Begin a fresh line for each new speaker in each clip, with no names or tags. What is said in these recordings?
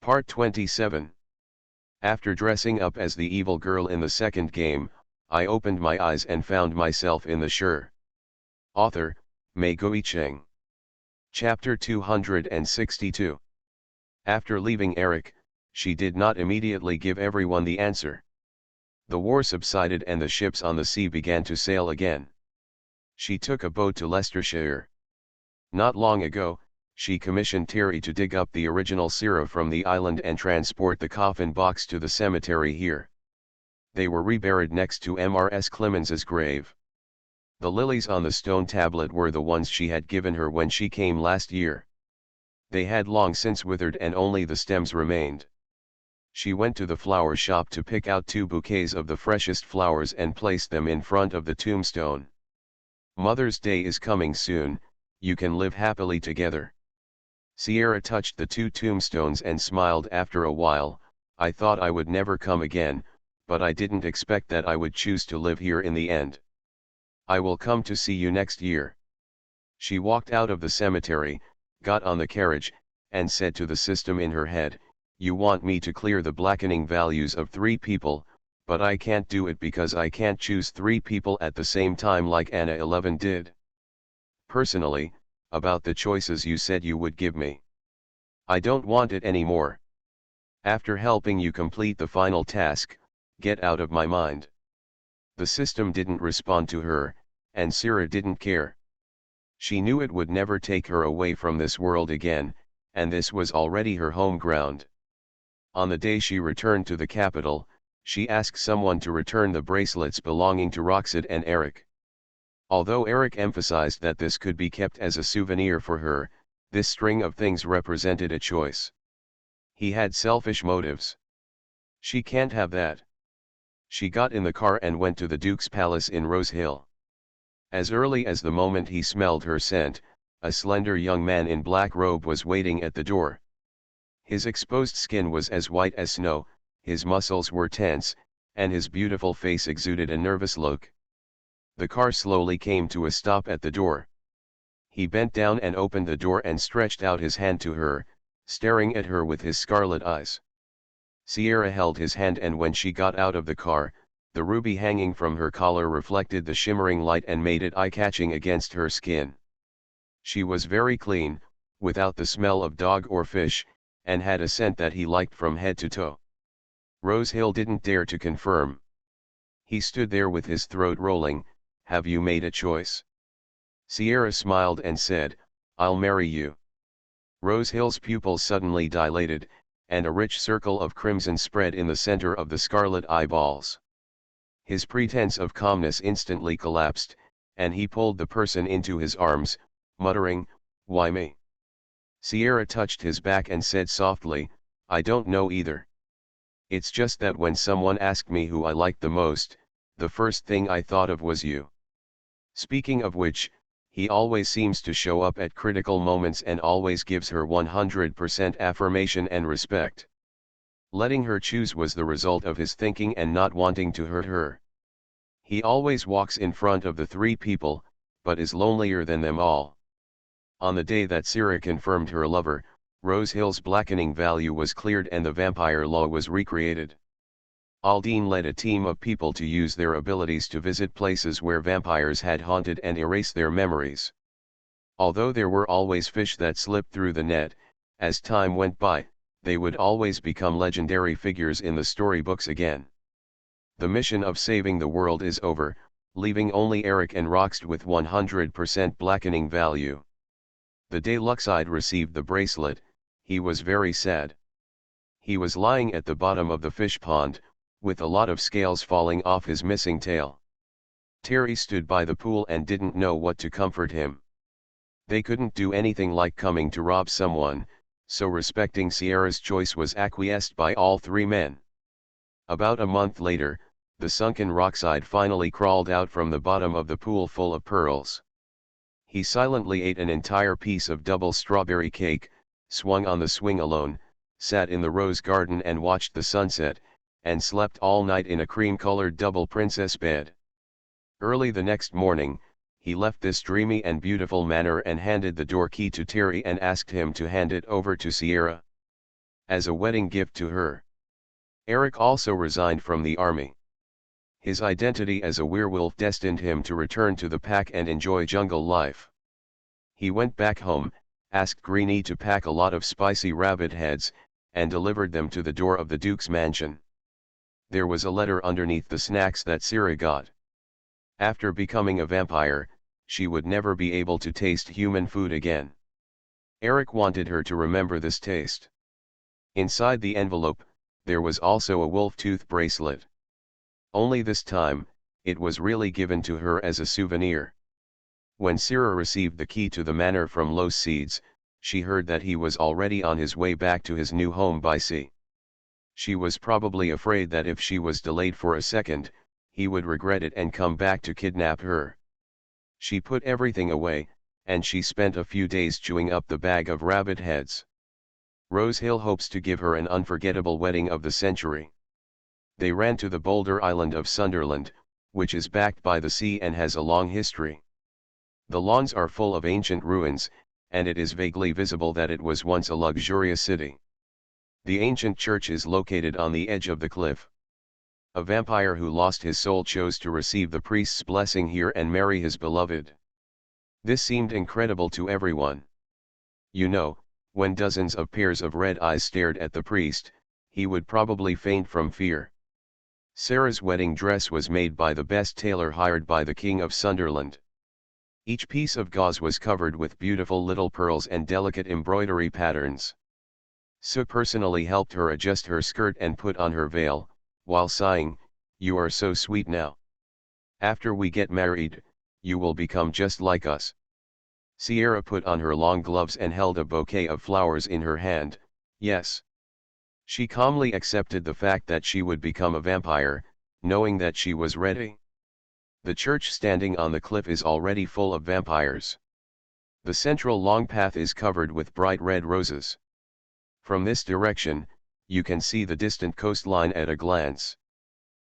Part 27. After dressing up as the evil girl in the second game, I opened my eyes and found myself in the Sure. Author, Mei Guicheng. Chapter 262. After leaving Eric, she did not immediately give everyone the answer. The war subsided and the ships on the sea began to sail again. She took a boat to Leicestershire. Not long ago, she commissioned Terry to dig up the original Syrah from the island and transport the coffin box to the cemetery here. They were reburied next to Mrs. Clemens's grave. The lilies on the stone tablet were the ones she had given her when she came last year. They had long since withered and only the stems remained. She went to the flower shop to pick out 2 bouquets of the freshest flowers and place them in front of the tombstone. Mother's Day is coming soon, you can live happily together. Sierra touched the 2 tombstones and smiled. After a while, I thought I would never come again, but I didn't expect that I would choose to live here in the end. I will come to see you next year. She walked out of the cemetery, got on the carriage, and said to the system in her head, "You want me to clear the blackening values of 3 people, but I can't do it because I can't choose 3 people at the same time like Anna 11 did. Personally, about the choices you said you would give me. I don't want it anymore. After helping you complete the final task, get out of my mind." The system didn't respond to her, and Syrah didn't care. She knew it would never take her away from this world again, and this was already her home ground. On the day she returned to the capital, she asked someone to return the bracelets belonging to Roxette and Eric. Although Eric emphasized that this could be kept as a souvenir for her, this string of things represented a choice. He had selfish motives. She can't have that. She got in the car and went to the Duke's palace in Rose Hill. As early as the moment he smelled her scent, a slender young man in black robe was waiting at the door. His exposed skin was as white as snow, his muscles were tense, and his beautiful face exuded a nervous look. The car slowly came to a stop at the door. He bent down and opened the door and stretched out his hand to her, staring at her with his scarlet eyes. Sierra held his hand, and when she got out of the car, the ruby hanging from her collar reflected the shimmering light and made it eye-catching against her skin. She was very clean, without the smell of dog or fish, and had a scent that he liked from head to toe. Rose Hill didn't dare to confirm. He stood there with his throat rolling. "Have you made a choice?" Sierra smiled and said, "I'll marry you." Rose Hill's pupils suddenly dilated, and a rich circle of crimson spread in the center of the scarlet eyeballs. His pretense of calmness instantly collapsed, and he pulled the person into his arms, muttering, "Why me?" Sierra touched his back and said softly, "I don't know either. It's just that when someone asked me who I liked the most, the first thing I thought of was you. Speaking of which, he always seems to show up at critical moments and always gives her 100% affirmation and respect. Letting her choose was the result of his thinking and not wanting to hurt her. He always walks in front of the 3 people, but is lonelier than them all." On the day that Syrah confirmed her lover, Rose Hill's blackening value was cleared and the vampire law was recreated. Aldine led a team of people to use their abilities to visit places where vampires had haunted and erase their memories. Although there were always fish that slipped through the net, as time went by, they would always become legendary figures in the storybooks again. The mission of saving the world is over, leaving only Eric and Roxette with 100% blackening value. The day Luxide received the bracelet, he was very sad. He was lying at the bottom of the fish pond, with a lot of scales falling off his missing tail. Terry stood by the pool and didn't know what to comfort him. They couldn't do anything like coming to rob someone, so respecting Sierra's choice was acquiesced by all 3 men. About a month later, the sunken Roxide finally crawled out from the bottom of the pool full of pearls. He silently ate an entire piece of double strawberry cake, swung on the swing alone, sat in the rose garden and watched the sunset, and slept all night in a cream-colored double princess bed. Early the next morning, he left this dreamy and beautiful manor and handed the door key to Terry and asked him to hand it over to Sierra. as a wedding gift to her. Eric also resigned from the army. His identity as a werewolf destined him to return to the pack and enjoy jungle life. He went back home, asked Greenie to pack a lot of spicy rabbit heads, and delivered them to the door of the Duke's mansion. There was a letter underneath the snacks that Sira got. After becoming a vampire, she would never be able to taste human food again. Eric wanted her to remember this taste. Inside the envelope, there was also a wolf tooth bracelet. Only this time, it was really given to her as a souvenir. When Sira received the key to the manor from Los Seeds, she heard that he was already on his way back to his new home by sea. She was probably afraid that if she was delayed for a second, he would regret it and come back to kidnap her. She put everything away, and she spent a few days chewing up the bag of rabbit heads. Rose Hill hopes to give her an unforgettable wedding of the century. They ran to the boulder island of Sunderland, which is backed by the sea and has a long history. The lawns are full of ancient ruins, and it is vaguely visible that it was once a luxurious city. The ancient church is located on the edge of the cliff. A vampire who lost his soul chose to receive the priest's blessing here and marry his beloved. This seemed incredible to everyone. You know, when dozens of pairs of red eyes stared at the priest, he would probably faint from fear. Sarah's wedding dress was made by the best tailor hired by the King of Sunderland. Each piece of gauze was covered with beautiful little pearls and delicate embroidery patterns. Sue personally helped her adjust her skirt and put on her veil, while sighing, "You are so sweet now. After we get married, you will become just like us." Sierra put on her long gloves and held a bouquet of flowers in her hand. Yes. She calmly accepted the fact that she would become a vampire, knowing that she was ready. The church standing on the cliff is already full of vampires. The central long path is covered with bright red roses. From this direction, you can see the distant coastline at a glance.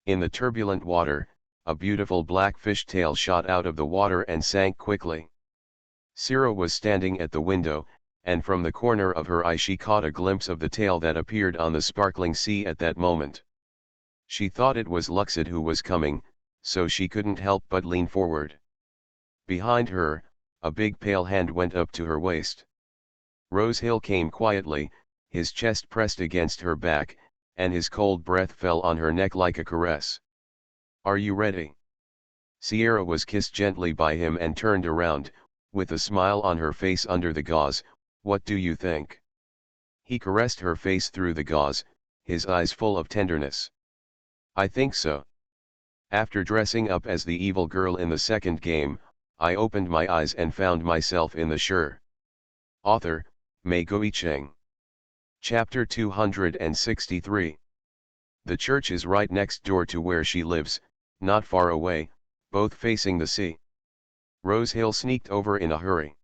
In the turbulent water, a beautiful black fish tail shot out of the water and sank quickly. Sira was standing at the window, and from the corner of her eye she caught a glimpse of the tail that appeared on the sparkling sea at that moment. She thought it was Luxid who was coming, so she couldn't help but lean forward. Behind her, a big pale hand went up to her waist. Rose Hill came quietly, his chest pressed against her back, and his cold breath fell on her neck like a caress. "Are you ready?" Sierra was kissed gently by him and turned around, with a smile on her face under the gauze. "What do you think?" He caressed her face through the gauze, his eyes full of tenderness. "I think so. After dressing up as the evil girl in the second game, I opened my eyes and found myself in the Shire." Author, Mei Guicheng. Chapter 263. The church is right next door to where she lives, not far away, both facing the sea. Rose Hill sneaked over in a hurry.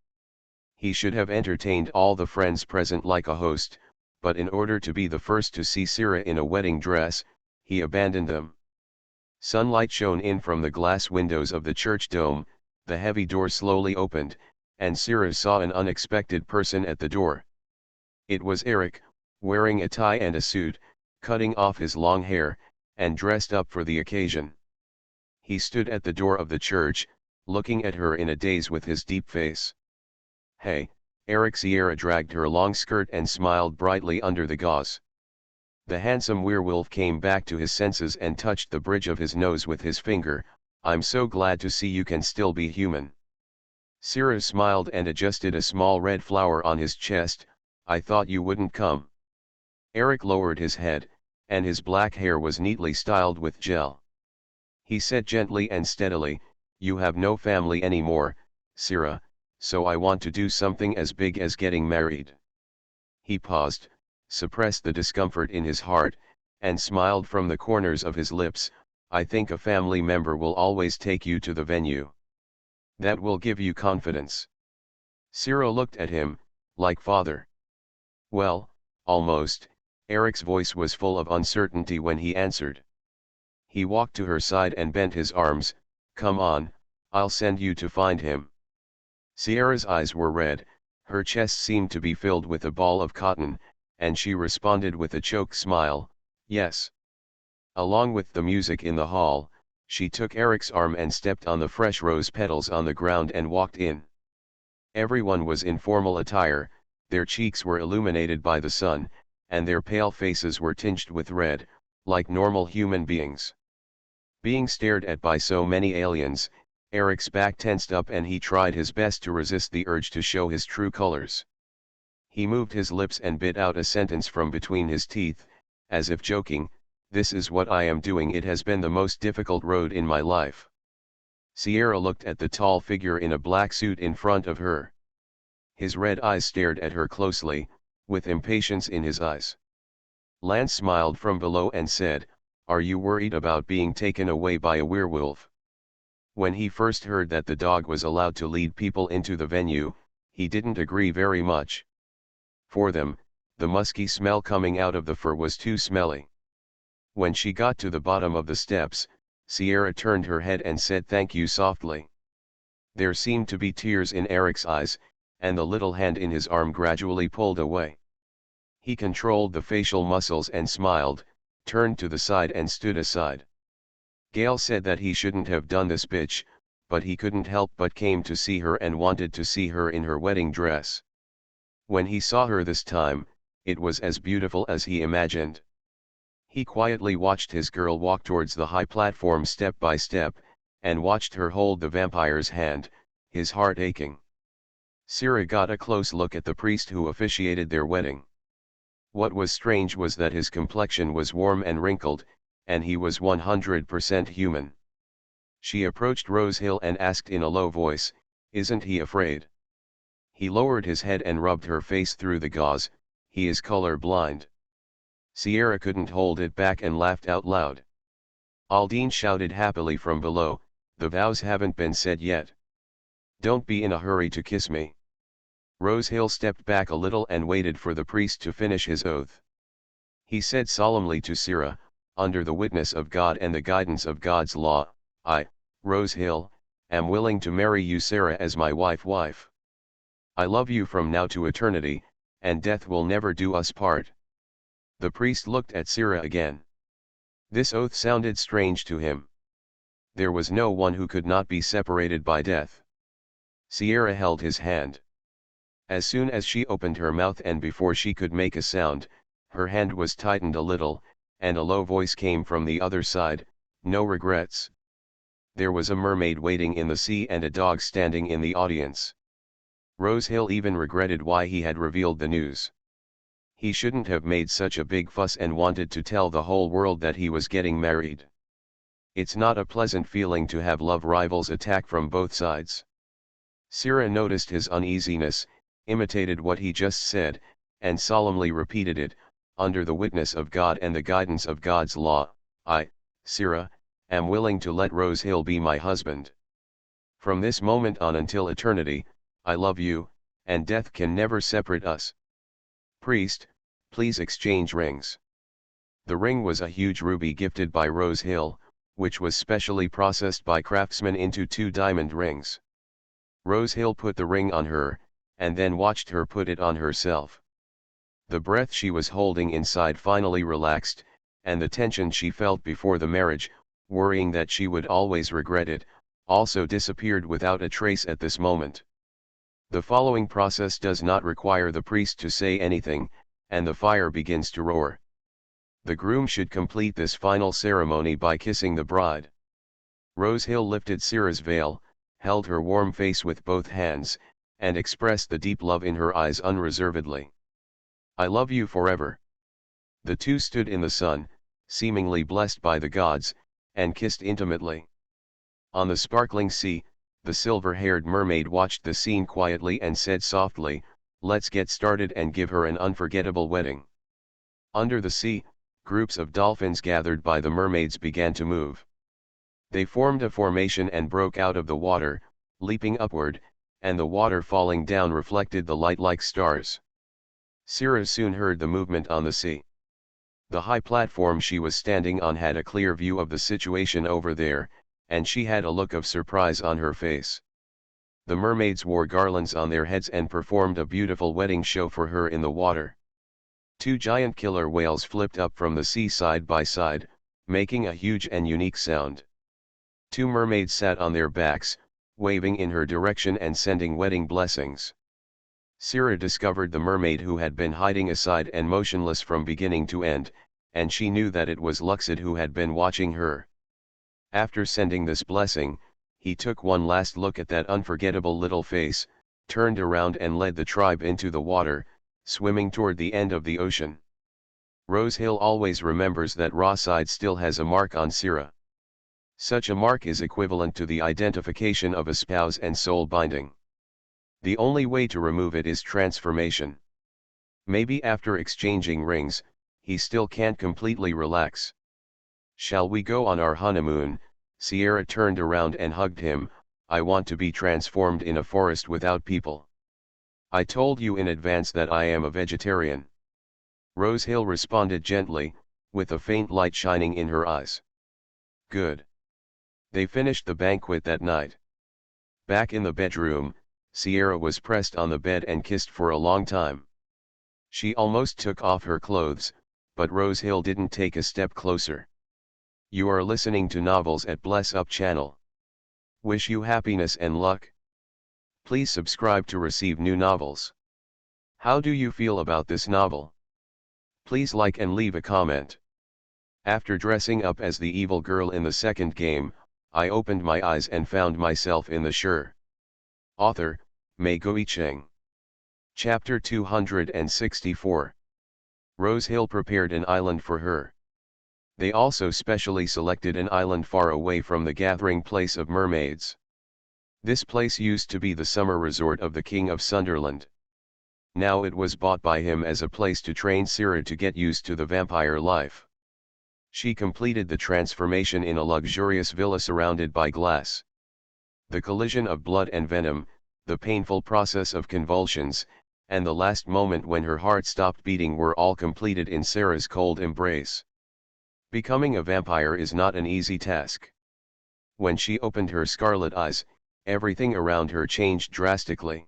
He should have entertained all the friends present like a host, but in order to be the first to see Sira in a wedding dress, he abandoned them. Sunlight shone in from the glass windows of the church dome, the heavy door slowly opened, and Sira saw an unexpected person at the door. It was Eric, wearing a tie and a suit, cutting off his long hair, and dressed up for the occasion. He stood at the door of the church, looking at her in a daze with his deep face. "Hey, Eric." Sierra dragged her long skirt and smiled brightly under the gauze. The handsome werewolf came back to his senses and touched the bridge of his nose with his finger. "I'm so glad to see you can still be human." Sierra smiled and adjusted a small red flower on his chest. "I thought you wouldn't come." Eric lowered his head, and his black hair was neatly styled with gel. He said gently and steadily, "You have no family anymore, Sira, so I want to do something as big as getting married." He paused, suppressed the discomfort in his heart, and smiled from the corners of his lips. "I think a family member will always take you to the venue. That will give you confidence." Sira looked at him, "Like father?" "Well, almost." Eric's voice was full of uncertainty when he answered. He walked to her side and bent his arms. "Come on, I'll send you to find him." Sierra's eyes were red, her chest seemed to be filled with a ball of cotton, and she responded with a choked smile, yes. Along with the music in the hall, she took Eric's arm and stepped on the fresh rose petals on the ground and walked in. Everyone was in formal attire, their cheeks were illuminated by the sun, and their pale faces were tinged with red, like normal human beings. Being stared at by so many aliens, Eric's back tensed up and he tried his best to resist the urge to show his true colors. He moved his lips and bit out a sentence from between his teeth, as if joking, "This is what I am doing. It has been the most difficult road in my life." Sierra looked at the tall figure in a black suit in front of her. His red eyes stared at her closely, with impatience in his eyes. Lance smiled from below and said, "Are you worried about being taken away by a werewolf?" When he first heard that the dog was allowed to lead people into the venue, he didn't agree very much. For them, the musky smell coming out of the fur was too smelly. When she got to the bottom of the steps, Sierra turned her head and said thank you softly. There seemed to be tears in Eric's eyes, and the little hand in his arm gradually pulled away. He controlled the facial muscles and smiled, turned to the side and stood aside. Gale said that he shouldn't have done this bitch, but he couldn't help but came to see her and wanted to see her in her wedding dress. When he saw her this time, it was as beautiful as he imagined. He quietly watched his girl walk towards the high platform step by step, and watched her hold the vampire's hand, his heart aching. Sierra got a close look at the priest who officiated their wedding. What was strange was that his complexion was warm and wrinkled, and he was 100% human. She approached Rosehill and asked in a low voice, "Isn't he afraid?" He lowered his head and rubbed her face through the gauze. "He is color blind." Sierra couldn't hold it back and laughed out loud. Aldine shouted happily from below, "The vows haven't been said yet. Don't be in a hurry to kiss me." Rosehill stepped back a little and waited for the priest to finish his oath. He said solemnly to Sierra, "Under the witness of God and the guidance of God's law, I, Rosehill, am willing to marry you Sarah as my wife. I love you from now to eternity, and death will never do us part." The priest looked at Sierra again. This oath sounded strange to him. There was no one who could not be separated by death. Sierra held his hand. As soon as she opened her mouth and before she could make a sound, her hand was tightened a little, and a low voice came from the other side, "No regrets." There was a mermaid waiting in the sea and a dog standing in the audience. Rosehill even regretted why he had revealed the news. He shouldn't have made such a big fuss and wanted to tell the whole world that he was getting married. It's not a pleasant feeling to have love rivals attack from both sides. Sierra noticed his uneasiness, imitated what he just said, and solemnly repeated it, "Under the witness of God and the guidance of God's law, I, Sierra, am willing to let Rosehill be my husband. From this moment on until eternity, I love you, and death can never separate us. Priest, please exchange rings." The ring was a huge ruby gifted by Rosehill, which was specially processed by craftsmen into 2 diamond rings. Rosehill put the ring on her, and then watched her put it on herself. The breath she was holding inside finally relaxed, and the tension she felt before the marriage, worrying that she would always regret it, also disappeared without a trace at this moment. The following process does not require the priest to say anything, and the fire begins to roar. The groom should complete this final ceremony by kissing the bride. Rosehill lifted Sierra's veil, held her warm face with both hands, and expressed the deep love in her eyes unreservedly. "I love you forever." The two stood in the sun, seemingly blessed by the gods, and kissed intimately. On the sparkling sea, the silver-haired mermaid watched the scene quietly and said softly, "Let's get started and give her an unforgettable wedding." Under the sea, groups of dolphins gathered by the mermaids began to move. They formed a formation and broke out of the water, leaping upward, and the water falling down reflected the light like stars. Sierra soon heard the movement on the sea. The high platform she was standing on had a clear view of the situation over there, and she had a look of surprise on her face. The mermaids wore garlands on their heads and performed a beautiful wedding show for her in the water. Two giant killer whales flipped up from the sea side by side, making a huge and unique sound. Two mermaids sat on their backs, waving in her direction and sending wedding blessings. Syrah discovered the mermaid who had been hiding aside and motionless from beginning to end, and she knew that it was Luxid who had been watching her. After sending this blessing, he took one last look at that unforgettable little face, turned around and led the tribe into the water, swimming toward the end of the ocean. Rosehill always remembers that Rawside still has a mark on Syrah. Such a mark is equivalent to the identification of a spouse and soul binding. The only way to remove it is transformation. Maybe after exchanging rings, he still can't completely relax. "Shall we go on our honeymoon?" Sierra turned around and hugged him. "I want to be transformed in a forest without people. I told you in advance that I am a vegetarian." Rosehill responded gently, with a faint light shining in her eyes. "Good." They finished the banquet that night. Back in the bedroom, Sierra was pressed on the bed and kissed for a long time. She almost took off her clothes, but Rosehill didn't take a step closer. You are listening to Novels at Bless Up channel. Wish you happiness and luck. Please subscribe to receive new novels. How do you feel about this novel? Please like and leave a comment. After dressing up as the evil girl in the second game, I opened my eyes and found myself in the Shire. Author, Mei Goicheng. Chapter 264. Rosehill prepared an island for her. They also specially selected an island far away from the gathering place of mermaids. This place used to be the summer resort of the King of Sunderland. Now it was bought by him as a place to train Syrah to get used to the vampire life. She completed the transformation in a luxurious villa surrounded by glass. The collision of blood and venom, the painful process of convulsions, and the last moment when her heart stopped beating were all completed in Sarah's cold embrace. Becoming a vampire is not an easy task. When she opened her scarlet eyes, everything around her changed drastically.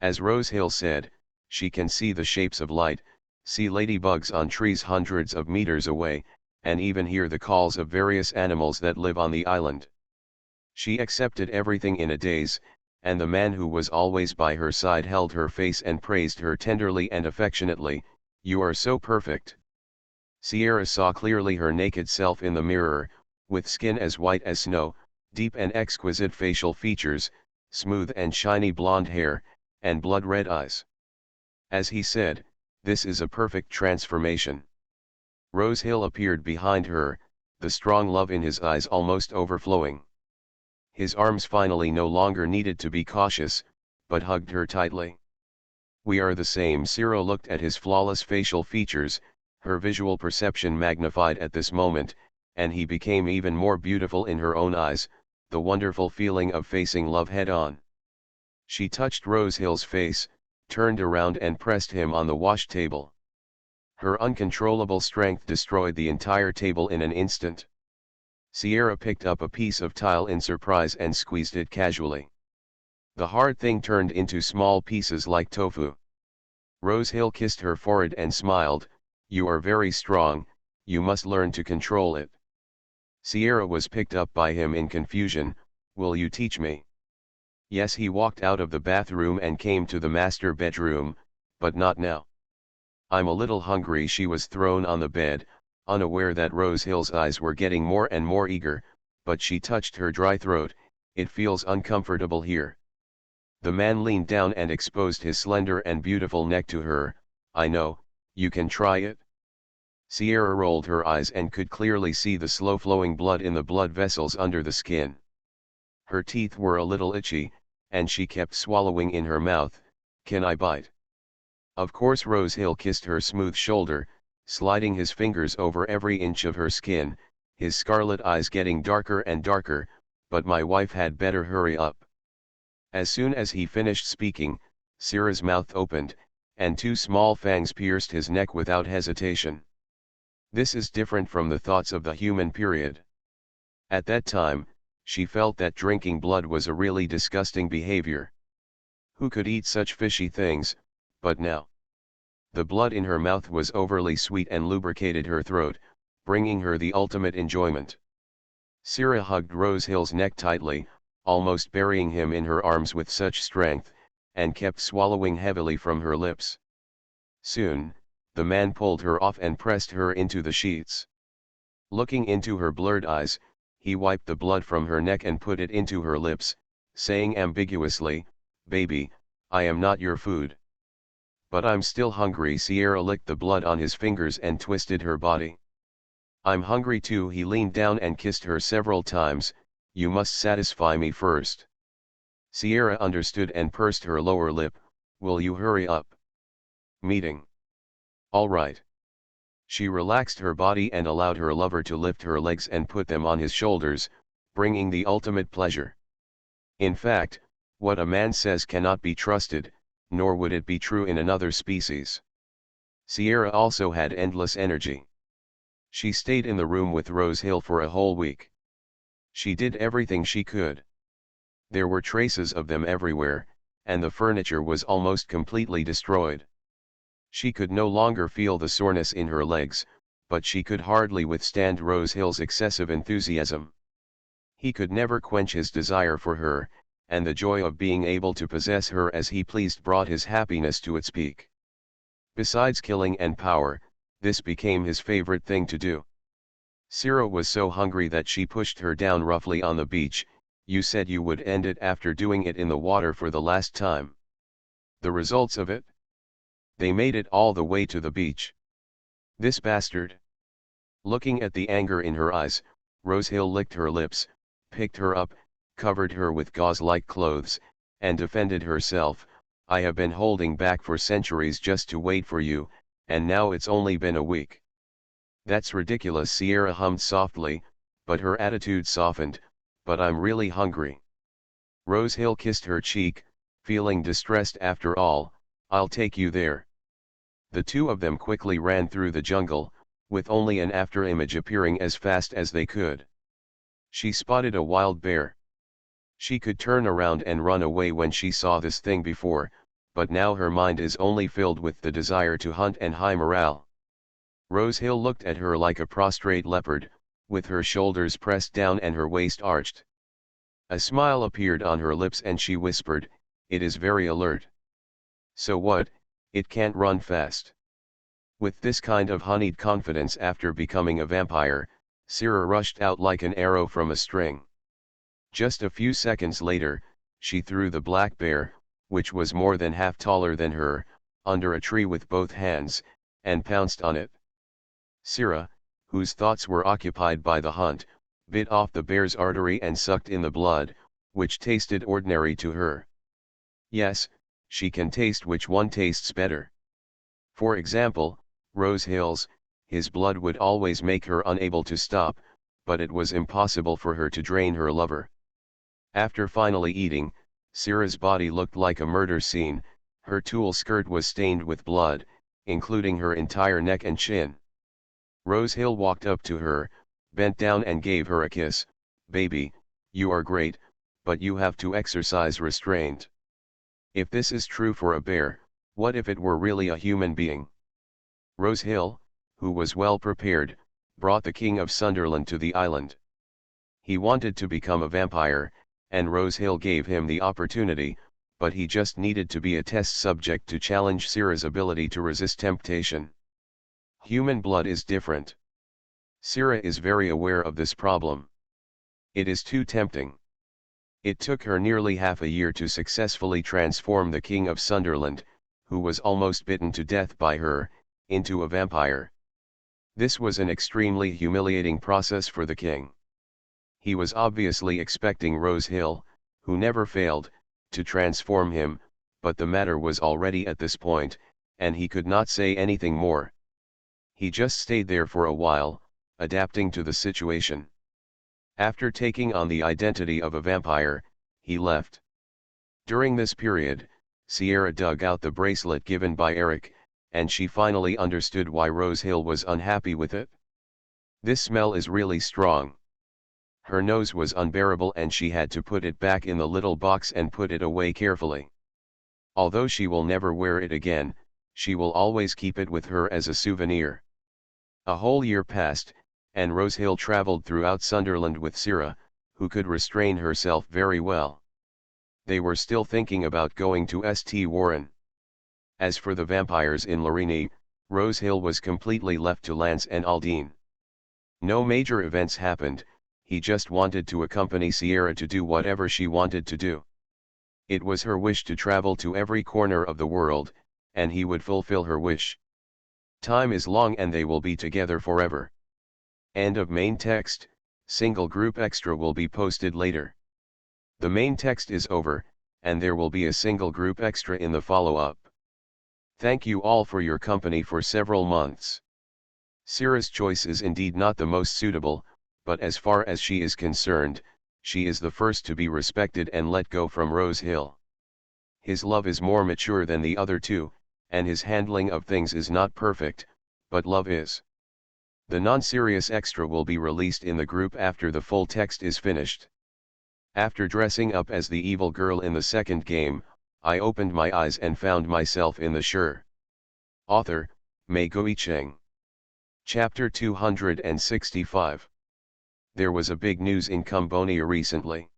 As Rosehill said, she can see the shapes of light, see ladybugs on trees hundreds of meters away, and even hear the calls of various animals that live on the island. She accepted everything in a daze, and the man who was always by her side held her face and praised her tenderly and affectionately. "You are so perfect." Sierra saw clearly her naked self in the mirror, with skin as white as snow, deep and exquisite facial features, smooth and shiny blonde hair, and blood-red eyes. As he said, "This is a perfect transformation." Rosehill appeared behind her, the strong love in his eyes almost overflowing. His arms finally no longer needed to be cautious, but hugged her tightly. "We are the same." Syrah looked at his flawless facial features, her visual perception magnified at this moment, and he became even more beautiful in her own eyes, the wonderful feeling of facing love head-on. She touched Rosehill's face, turned around and pressed him on the wash table. Her uncontrollable strength destroyed the entire table in an instant. Sierra picked up a piece of tile in surprise and squeezed it casually. The hard thing turned into small pieces like tofu. Rosehill kissed her forehead and smiled. "You are very strong, you must learn to control it." Sierra was picked up by him in confusion. "Will you teach me?" Yes. He walked out of the bathroom and came to the master bedroom, but not now. "I'm a little hungry." She was thrown on the bed, unaware that Rosehill's eyes were getting more and more eager, but she touched her dry throat. "It feels uncomfortable here." The man leaned down and exposed his slender and beautiful neck to her. "I know, you can try it." Sierra rolled her eyes and could clearly see the slow-flowing blood in the blood vessels under the skin. Her teeth were a little itchy, and she kept swallowing in her mouth. "Can I bite?" Of course. Rosehill kissed her smooth shoulder, sliding his fingers over every inch of her skin, his scarlet eyes getting darker and darker. "But my wife had better hurry up." As soon as he finished speaking, Syrah's mouth opened, and two small fangs pierced his neck without hesitation. This is different from the thoughts of the human period. At that time, she felt that drinking blood was a really disgusting behavior. Who could eat such fishy things? But now, The blood in her mouth was overly sweet and lubricated her throat, bringing her the ultimate enjoyment. Syrah hugged Rosehill's neck tightly, almost burying him in her arms with such strength, and kept swallowing heavily from her lips. Soon, the man pulled her off and pressed her into the sheets. Looking into her blurred eyes, he wiped the blood from her neck and put it into her lips, saying ambiguously, "Baby, I am not your food." "But I'm still hungry." Sierra licked the blood on his fingers and twisted her body. "I'm hungry too." He leaned down and kissed her several times. "You must satisfy me first." Sierra understood and pursed her lower lip. "Will you hurry up?" "Meeting." "All right." She relaxed her body and allowed her lover to lift her legs and put them on his shoulders, bringing the ultimate pleasure. In fact, what a man says cannot be trusted, nor would it be true in another species. Sierra also had endless energy. She stayed in the room with Rosehill for a whole week. She did everything she could. There were traces of them everywhere, and the furniture was almost completely destroyed. She could no longer feel the soreness in her legs, but she could hardly withstand Rosehill's excessive enthusiasm. He could never quench his desire for her, and the joy of being able to possess her as he pleased brought his happiness to its peak. Besides killing and power, this became his favorite thing to do. Syrah was so hungry that she pushed her down roughly on the beach. "You said you would end it after doing it in the water for the last time. The results of it? They made it all the way to the beach. This bastard." Looking at the anger in her eyes, Rosehill licked her lips, picked her up, covered her with gauze-like clothes, and defended herself. "I have been holding back for centuries just to wait for you, and now it's only been a week." "That's ridiculous." Sierra hummed softly, but her attitude softened. "But I'm really hungry." Rosehill kissed her cheek, feeling distressed. "After all, I'll take you there." The two of them quickly ran through the jungle, with only an afterimage appearing as fast as they could. She spotted a wild bear. She could turn around and run away when she saw this thing before, but now her mind is only filled with the desire to hunt and high morale. Rosehill looked at her like a prostrate leopard, with her shoulders pressed down and her waist arched. A smile appeared on her lips and she whispered, "It is very alert." "So what? It can't run fast." With this kind of honeyed confidence after becoming a vampire, Syrah rushed out like an arrow from a string. Just a few seconds later, she threw the black bear, which was more than half taller than her, under a tree with both hands, and pounced on it. Syrah, whose thoughts were occupied by the hunt, bit off the bear's artery and sucked in the blood, which tasted ordinary to her. Yes, she can taste which one tastes better. For example, Rosehill's, his blood would always make her unable to stop, but it was impossible for her to drain her lover. After finally eating, Syrah's body looked like a murder scene. Her tulle skirt was stained with blood, including her entire neck and chin. Rosehill walked up to her, bent down and gave her a kiss. "Baby, you are great, but you have to exercise restraint. If this is true for a bear, what if it were really a human being?" Rosehill, who was well prepared, brought the King of Sunderland to the island. He wanted to become a vampire, and Rosehill gave him the opportunity, but he just needed to be a test subject to challenge Syrah's ability to resist temptation. Human blood is different. Syrah is very aware of this problem. It is too tempting. It took her nearly half a year to successfully transform the King of Sunderland, who was almost bitten to death by her, into a vampire. This was an extremely humiliating process for the king. He was obviously expecting Rosehill, who never failed, to transform him, but the matter was already at this point, and he could not say anything more. He just stayed there for a while, adapting to the situation. After taking on the identity of a vampire, he left. During this period, Sierra dug out the bracelet given by Eric, and she finally understood why Rosehill was unhappy with it. "This smell is really strong." Her nose was unbearable and she had to put it back in the little box and put it away carefully. Although she will never wear it again, she will always keep it with her as a souvenir. A whole year passed, and Rosehill travelled throughout Sunderland with Sira, who could restrain herself very well. They were still thinking about going to St. Warren. As for the vampires in Larini, Rosehill was completely left to Lance and Aldine. No major events happened, he just wanted to accompany Sierra to do whatever she wanted to do. It was her wish to travel to every corner of the world, and he would fulfill her wish. Time is long and they will be together forever. End of main text. Single group extra will be posted later. The main text is over, and there will be a single group extra in the follow-up. Thank you all for your company for several months. Sira's choice is indeed not the most suitable, but as far as she is concerned, she is the first to be respected and let go from Rosehill. His love is more mature than the other two, and his handling of things is not perfect, but love is. The non-serious extra will be released in the group after the full text is finished. After dressing up as the evil girl in the second game, I opened my eyes and found myself in the Sure. Author, Mei Guicheng. Chapter 265. There was a big news in Cambodia recently.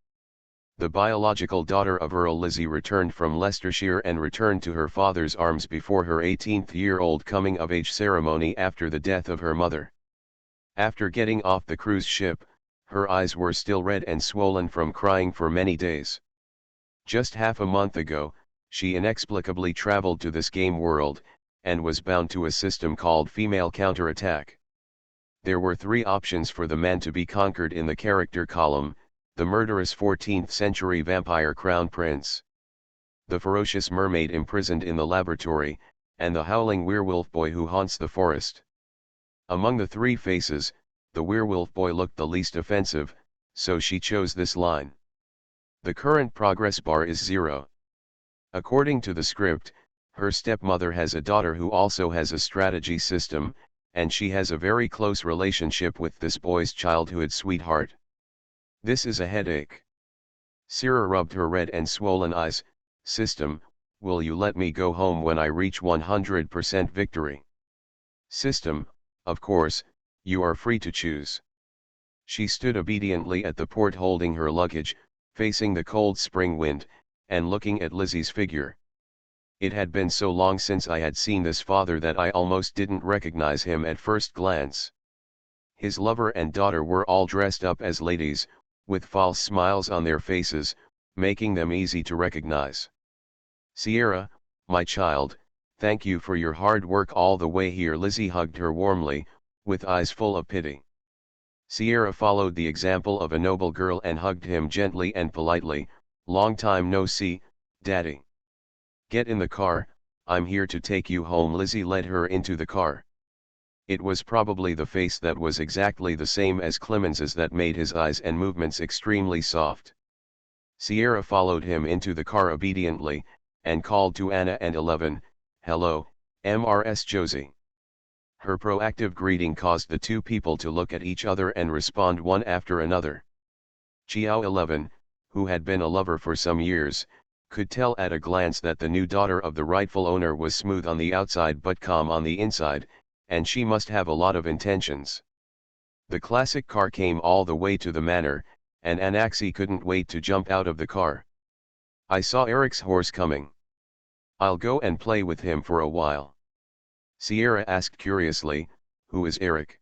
The biological daughter of Earl Lizzie returned from Leicestershire and returned to her father's arms before her 18th-year-old coming-of-age ceremony after the death of her mother. After getting off the cruise ship, her eyes were still red and swollen from crying for many days. Just half a month ago, she inexplicably traveled to this game world, and was bound to a system called Female Counterattack. There were 3 options for the man to be conquered in the character column: the murderous 14th-century vampire crown prince, the ferocious mermaid imprisoned in the laboratory, and the howling werewolf boy who haunts the forest. Among the 3 faces, the werewolf boy looked the least offensive, so she chose this line. The current progress bar is 0. According to the script, her stepmother has a daughter who also has a strategy system, and she has a very close relationship with this boy's childhood sweetheart. This is a headache. Sira rubbed her red and swollen eyes. System, will you let me go home when I reach 100% victory? System, of course, you are free to choose. She stood obediently at the port holding her luggage, facing the cold spring wind, and looking at Lizzie's figure. It had been so long since I had seen this father that I almost didn't recognize him at first glance. His lover and daughter were all dressed up as ladies, with false smiles on their faces, making them easy to recognize. Sierra, my child, thank you for your hard work all the way here. Lizzie hugged her warmly, with eyes full of pity. Sierra followed the example of a noble girl and hugged him gently and politely. Long time no see, Daddy. Get in the car, I'm here to take you home. Lizzie led her into the car. It was probably the face that was exactly the same as Clemens's that made his eyes and movements extremely soft. Sierra followed him into the car obediently, and called to Anna and 11, "Hello, Mrs. Josie." Her proactive greeting caused the 2 people to look at each other and respond one after another. Chiao 11, who had been a lover for some years, could tell at a glance that the new daughter of the rightful owner was smooth on the outside but calm on the inside, and she must have a lot of intentions. The classic car came all the way to the manor, and Anaxi couldn't wait to jump out of the car. I saw Eric's horse coming. I'll go and play with him for a while. Sierra asked curiously, who is Eric?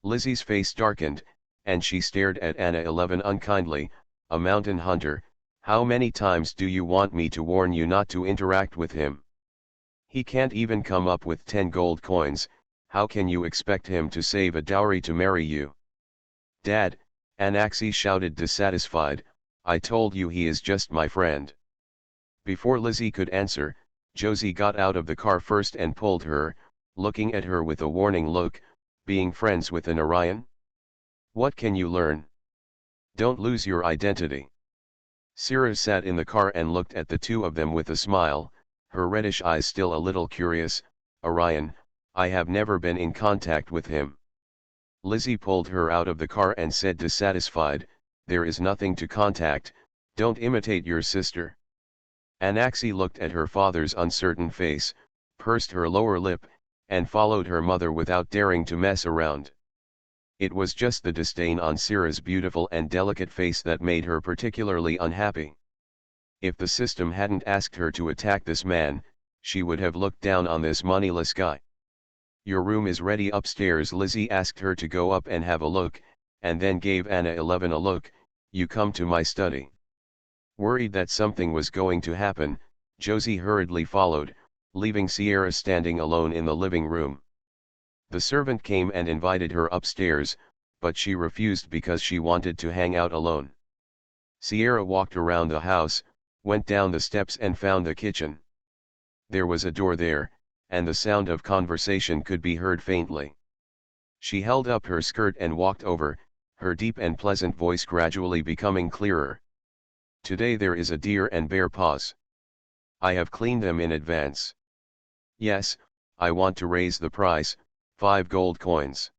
Lizzie's face darkened, and she stared at Anna 11 unkindly. A mountain hunter. How many times do you want me to warn you not to interact with him? He can't even come up with 10 gold coins, how can you expect him to save a dowry to marry you? Dad, Anaxi shouted dissatisfied, I told you he is just my friend. Before Lizzie could answer, Josie got out of the car first and pulled her, looking at her with a warning look. Being friends with an Orion? What can you learn? Don't lose your identity. Sira sat in the car and looked at the 2 of them with a smile, her reddish eyes still a little curious. Orion, I have never been in contact with him. Lizzie pulled her out of the car and said dissatisfied, there is nothing to contact, don't imitate your sister. Anaxi looked at her father's uncertain face, pursed her lower lip, and followed her mother without daring to mess around. It was just the disdain on Sierra's beautiful and delicate face that made her particularly unhappy. If the system hadn't asked her to attack this man, she would have looked down on this moneyless guy. "Your room is ready upstairs." Lizzie asked her to go up and have a look, and then gave Anna 11 a look. "You come to my study." Worried that something was going to happen, Josie hurriedly followed, leaving Sierra standing alone in the living room. The servant came and invited her upstairs, but she refused because she wanted to hang out alone. Sierra walked around the house, went down the steps and found the kitchen. There was a door there, and the sound of conversation could be heard faintly. She held up her skirt and walked over, her deep and pleasant voice gradually becoming clearer. "Today there is a deer and bear paws. I have cleaned them in advance. Yes, I want to raise the price, 5 gold coins."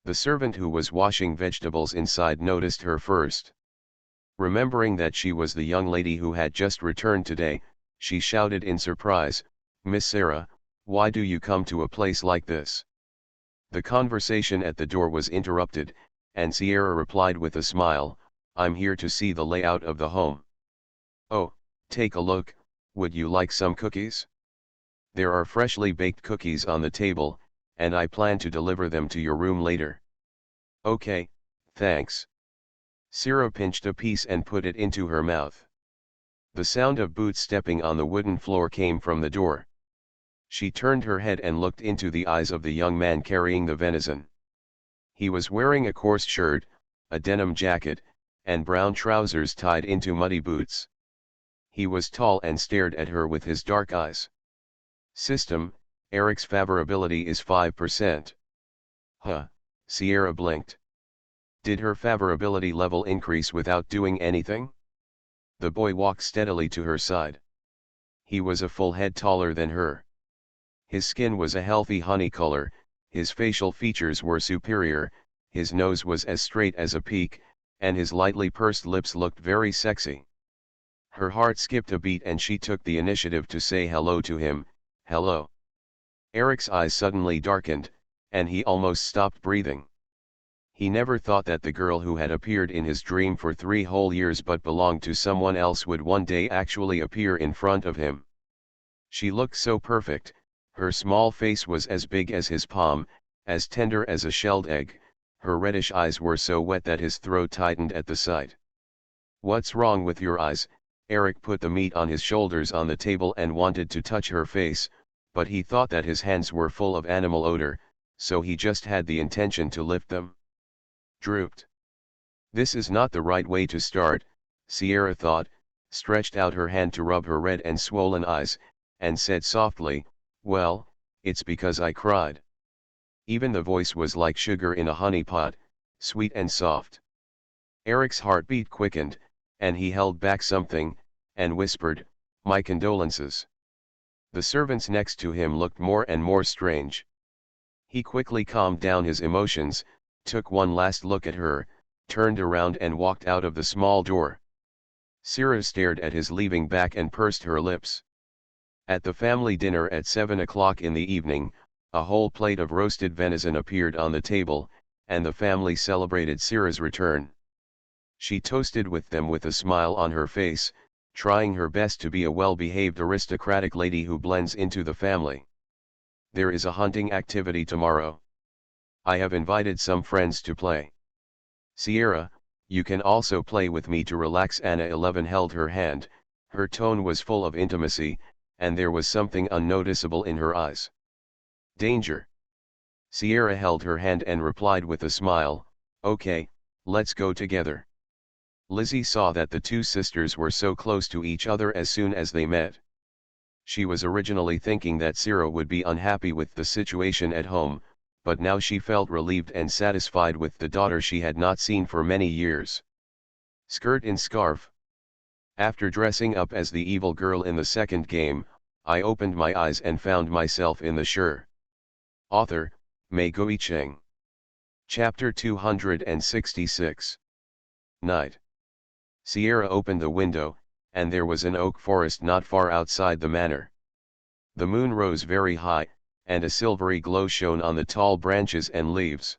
The servant who was washing vegetables inside noticed her first. Remembering that she was the young lady who had just returned today, she shouted in surprise, "Miss Sarah, why do you come to a place like this?" The conversation at the door was interrupted, and Sierra replied with a smile, "I'm here to see the layout of the home." "Oh, take a look. Would you like some cookies? There are freshly baked cookies on the table, and I plan to deliver them to your room later." "Okay, thanks." Sierra pinched a piece and put it into her mouth. The sound of boots stepping on the wooden floor came from the door. She turned her head and looked into the eyes of the young man carrying the venison. He was wearing a coarse shirt, a denim jacket, and brown trousers tied into muddy boots. He was tall and stared at her with his dark eyes. "System, Eric's favorability is 5%. Huh, Sierra blinked. Did her favorability level increase without doing anything? The boy walked steadily to her side. He was a full head taller than her. His skin was a healthy honey color, his facial features were superior, his nose was as straight as a peak, and his lightly pursed lips looked very sexy. Her heart skipped a beat and she took the initiative to say hello to him. "Hello." Eric's eyes suddenly darkened, and he almost stopped breathing. He never thought that the girl who had appeared in his dream for 3 whole years but belonged to someone else would one day actually appear in front of him. She looked so perfect, her small face was as big as his palm, as tender as a shelled egg, her reddish eyes were so wet that his throat tightened at the sight. "What's wrong with your eyes?" Eric put the meat on his shoulders on the table and wanted to touch her face, but he thought that his hands were full of animal odor, so he just had the intention to lift them. Drooped. This is not the right way to start, Sierra thought, stretched out her hand to rub her red and swollen eyes, and said softly, "Well, it's because I cried." Even the voice was like sugar in a honey pot, sweet and soft. Eric's heartbeat quickened, and he held back something, and whispered, "My condolences." The servants next to him looked more and more strange. He quickly calmed down his emotions, took one last look at her, turned around and walked out of the small door. Sierra stared at his leaving back and pursed her lips. At the family dinner at 7 o'clock in the evening, a whole plate of roasted venison appeared on the table, and the family celebrated Sierra's return. She toasted with them with a smile on her face, trying her best to be a well-behaved aristocratic lady who blends into the family. "There is a hunting activity tomorrow. I have invited some friends to play. Sierra, you can also play with me to relax." Anna 11 held her hand, her tone was full of intimacy, and there was something unnoticeable in her eyes. "Danger." Sierra held her hand and replied with a smile, "Okay, let's go together." Lizzie saw that the two sisters were so close to each other as soon as they met. She was originally thinking that Sierra would be unhappy with the situation at home, but now she felt relieved and satisfied with the daughter she had not seen for many years. Skirt and scarf. After dressing up as the evil girl in the second game, I opened my eyes and found myself in the sure. Author, Mei Cheng. Chapter 266. Night. Sierra opened the window, and there was an oak forest not far outside the manor. The moon rose very high, and a silvery glow shone on the tall branches and leaves.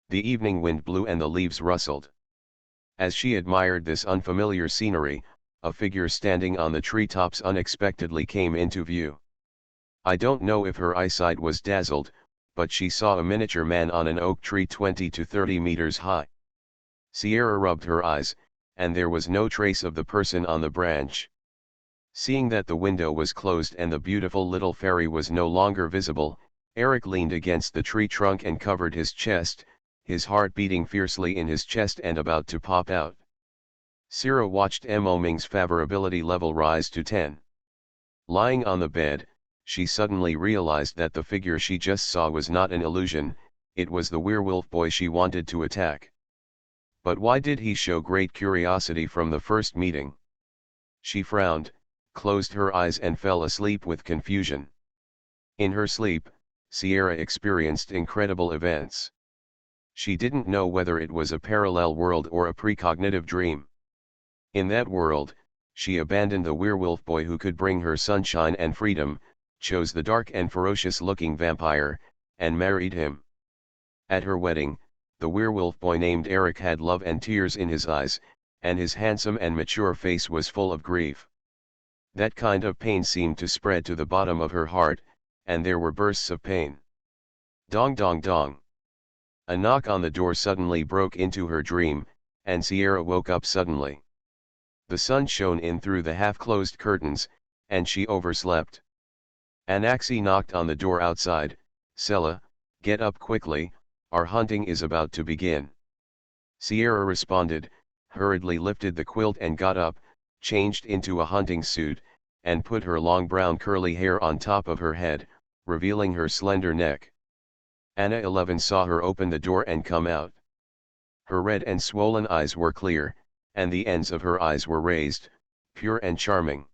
The evening wind blew and the leaves rustled. As she admired this unfamiliar scenery, a figure standing on the treetops unexpectedly came into view. I don't know if her eyesight was dazzled, but she saw a miniature man on an oak tree 20 to 30 meters high. Sierra rubbed her eyes, and there was no trace of the person on the branch. Seeing that the window was closed and the beautiful little fairy was no longer visible, Eric leaned against the tree trunk and covered his chest, his heart beating fiercely in his chest and about to pop out. Sierra watched Mo Ming's favorability level rise to 10. Lying on the bed, she suddenly realized that the figure she just saw was not an illusion, it was the werewolf boy she wanted to attack. But why did he show great curiosity from the first meeting? She frowned, closed her eyes and fell asleep with confusion. In her sleep, Sierra experienced incredible events. She didn't know whether it was a parallel world or a precognitive dream. In that world, she abandoned the werewolf boy who could bring her sunshine and freedom, chose the dark and ferocious-looking vampire, and married him. At her wedding, the werewolf boy named Eric had love and tears in his eyes, and his handsome and mature face was full of grief. That kind of pain seemed to spread to the bottom of her heart, and there were bursts of pain. Dong dong dong. A knock on the door suddenly broke into her dream, and Sierra woke up suddenly. The sun shone in through the half-closed curtains, and she overslept. Anaxi knocked on the door outside. "Sella, get up quickly, our hunting is about to begin." Sierra responded, hurriedly lifted the quilt and got up, changed into a hunting suit, and put her long brown curly hair on top of her head, revealing her slender neck. Anna 11 saw her open the door and come out. Her red and swollen eyes were clear, and the ends of her eyes were raised, pure and charming.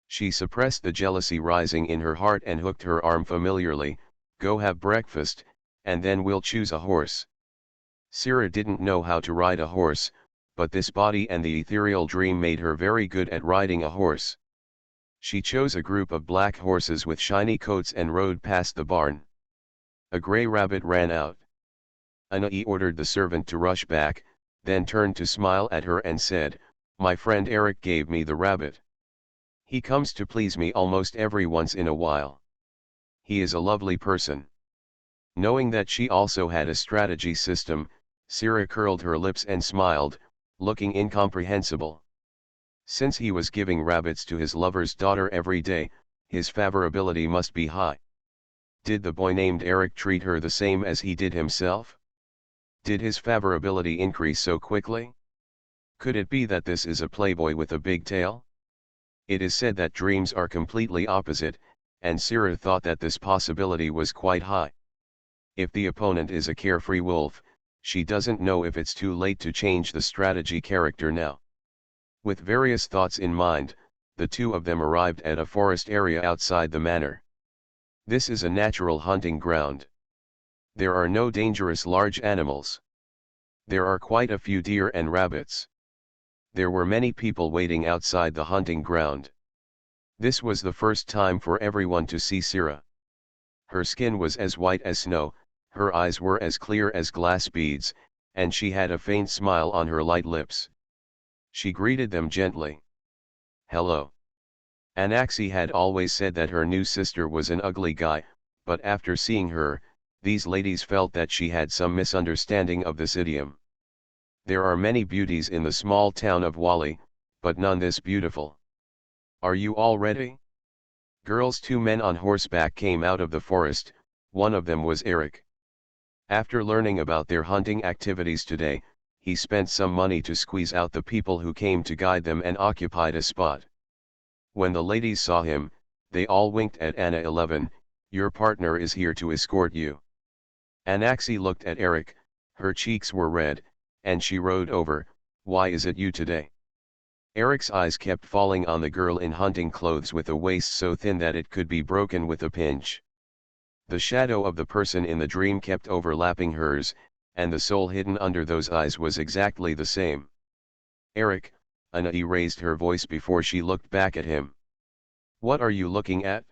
She suppressed the jealousy rising in her heart and hooked her arm familiarly. "Go have breakfast, and then we'll choose a horse." Sierra didn't know how to ride a horse, but this body and the ethereal dream made her very good at riding a horse. She chose a group of black horses with shiny coats and rode past the barn. A gray rabbit ran out. Anai ordered the servant to rush back, then turned to smile at her and said, "My friend Eric gave me the rabbit. He comes to please me almost every once in a while. He is a lovely person." Knowing that she also had a strategy system, Sierra curled her lips and smiled, looking incomprehensible. Since he was giving rabbits to his lover's daughter every day, his favorability must be high. Did the boy named Eric treat her the same as he did himself? Did his favorability increase so quickly? Could it be that this is a playboy with a big tail? It is said that dreams are completely opposite, and Sierra thought that this possibility was quite high. If the opponent is a carefree wolf, she doesn't know if it's too late to change the strategy character now. With various thoughts in mind, the two of them arrived at a forest area outside the manor. This is a natural hunting ground. There are no dangerous large animals. There are quite a few deer and rabbits. There were many people waiting outside the hunting ground. This was the first time for everyone to see Sierra. Her skin was as white as snow, her eyes were as clear as glass beads, and she had a faint smile on her light lips. She greeted them gently. "Hello." Anaxi had always said that her new sister was an ugly guy, but after seeing her, these ladies felt that she had some misunderstanding of this idiom. There are many beauties in the small town of Wali, but none this beautiful. "Are you all ready?" Girls, two men on horseback came out of the forest. One of them was Eric. After learning about their hunting activities today, he spent some money to squeeze out the people who came to guide them and occupied a spot. When the ladies saw him, they all winked at Anna 11, "Your partner is here to escort you." Anaxi looked at Eric, her cheeks were red, and she rode over, "Why is it you today?" Eric's eyes kept falling on the girl in hunting clothes with a waist so thin that it could be broken with a pinch. The shadow of the person in the dream kept overlapping hers, and the soul hidden under those eyes was exactly the same. "Eric," Anai raised her voice before she looked back at him. "What are you looking at?"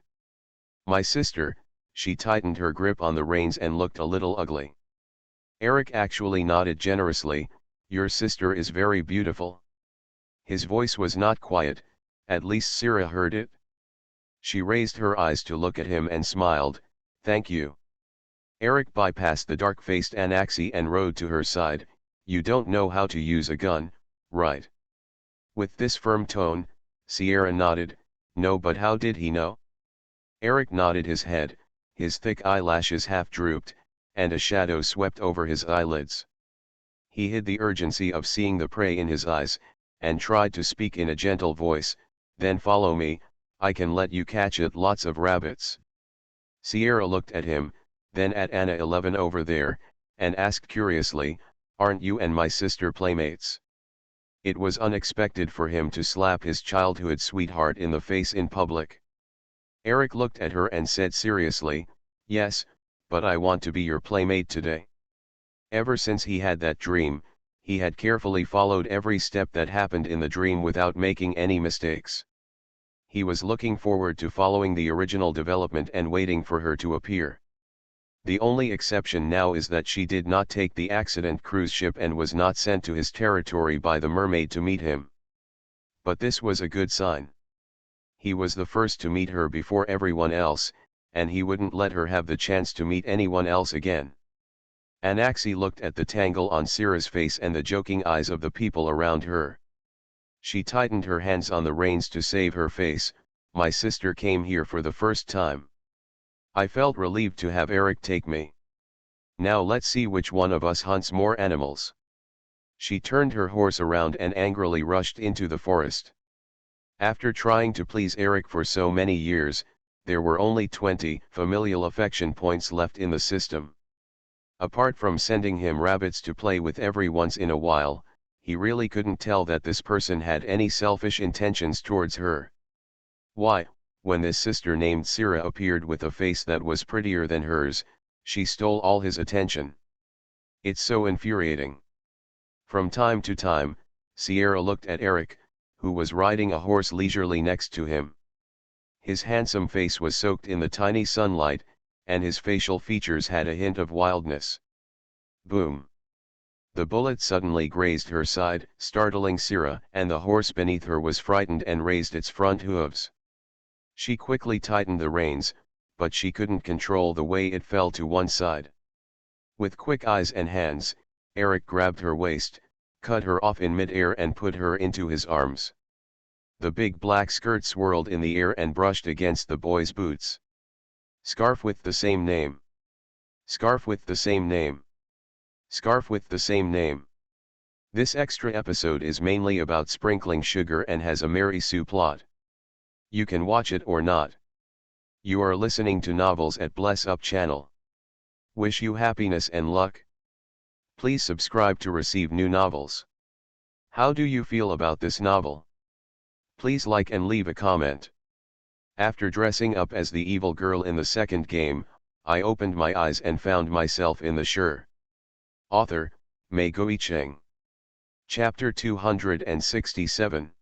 My sister, she tightened her grip on the reins and looked a little ugly. Eric actually nodded generously, your sister is very beautiful. His voice was not quiet, at least Syrah heard it. She raised her eyes to look at him and smiled, thank you. Eric bypassed the dark-faced Anaxi and rode to her side, you don't know how to use a gun, right? With this firm tone, Sierra nodded, no, but how did he know? Eric nodded his head, his thick eyelashes half drooped, and a shadow swept over his eyelids. He hid the urgency of seeing the prey in his eyes, and tried to speak in a gentle voice, then follow me, I can let you catch it lots of rabbits. Sierra looked at him, then at Anna 11 over there, and asked curiously, aren't you and my sister playmates? It was unexpected for him to slap his childhood sweetheart in the face in public. Eric looked at her and said seriously, yes, but I want to be your playmate today. Ever since he had that dream, he had carefully followed every step that happened in the dream without making any mistakes. He was looking forward to following the original development and waiting for her to appear. The only exception now is that she did not take the accident cruise ship and was not sent to his territory by the mermaid to meet him. But this was a good sign. He was the first to meet her before everyone else, and he wouldn't let her have the chance to meet anyone else again. Anaxi looked at the tangle on Syrah's face and the joking eyes of the people around her. She tightened her hands on the reins to save her face, my sister came here for the first time. I felt relieved to have Eric take me. Now let's see which one of us hunts more animals. She turned her horse around and angrily rushed into the forest. After trying to please Eric for so many years, there were only 20 familial affection points left in the system. Apart from sending him rabbits to play with every once in a while, he really couldn't tell that this person had any selfish intentions towards her. Why, when this sister named Syrah appeared with a face that was prettier than hers, she stole all his attention. It's so infuriating. From time to time, Sierra looked at Eric, who was riding a horse leisurely next to him. His handsome face was soaked in the tiny sunlight, and his facial features had a hint of wildness. Boom! The bullet suddenly grazed her side, startling Syrah, and the horse beneath her was frightened and raised its front hooves. She quickly tightened the reins, but she couldn't control the way it fell to one side. With quick eyes and hands, Eric grabbed her waist, cut her off in mid-air and put her into his arms. The big black skirt swirled in the air and brushed against the boy's boots. Scarf with the same name. Scarf with the same name. Scarf with the same name. This extra episode is mainly about sprinkling sugar and has a Mary Sue plot. You can watch it or not. You are listening to Novels at Bless Up channel. Wish you happiness and luck. Please subscribe to receive new novels. How do you feel about this novel? Please like and leave a comment. After dressing up as the evil girl in the second game, I opened my eyes and found myself in the Sure. Author, Mei Goicheng. Chapter 267.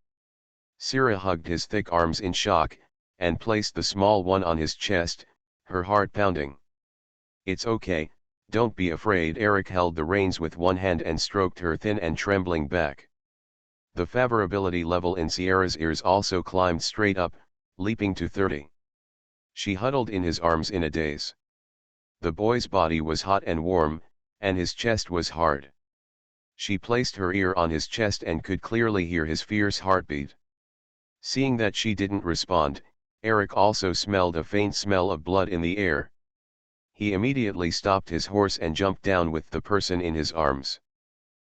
Syrah hugged his thick arms in shock, and placed the small one on his chest, her heart pounding. It's okay, don't be afraid. Eric held the reins with one hand and stroked her thin and trembling back. The favorability level in Sierra's ears also climbed straight up, leaping to 30. She huddled in his arms in a daze. The boy's body was hot and warm, and his chest was hard. She placed her ear on his chest and could clearly hear his fierce heartbeat. Seeing that she didn't respond, Eric also smelled a faint smell of blood in the air. He immediately stopped his horse and jumped down with the person in his arms.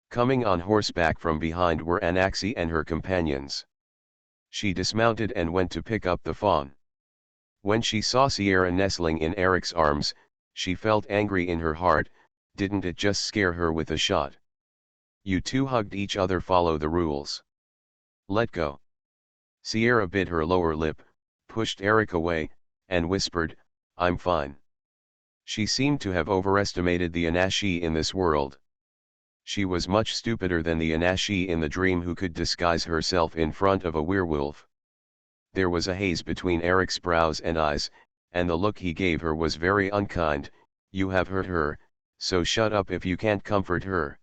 Coming on horseback from behind were Anaxi and her companions. She dismounted and went to pick up the fawn. When she saw Sierra nestling in Eric's arms, she felt angry in her heart. Didn't it just scare her with a shot? You two hugged each other. Follow the rules. Let go. Sierra bit her lower lip, pushed Eric away, and whispered, I'm fine. She seemed to have overestimated the Anashi in this world. She was much stupider than the Anashi in the dream, who could disguise herself in front of a werewolf. There was a haze between Eric's brows and eyes, and the look he gave her was very unkind. You have hurt her, so shut up if you can't comfort her.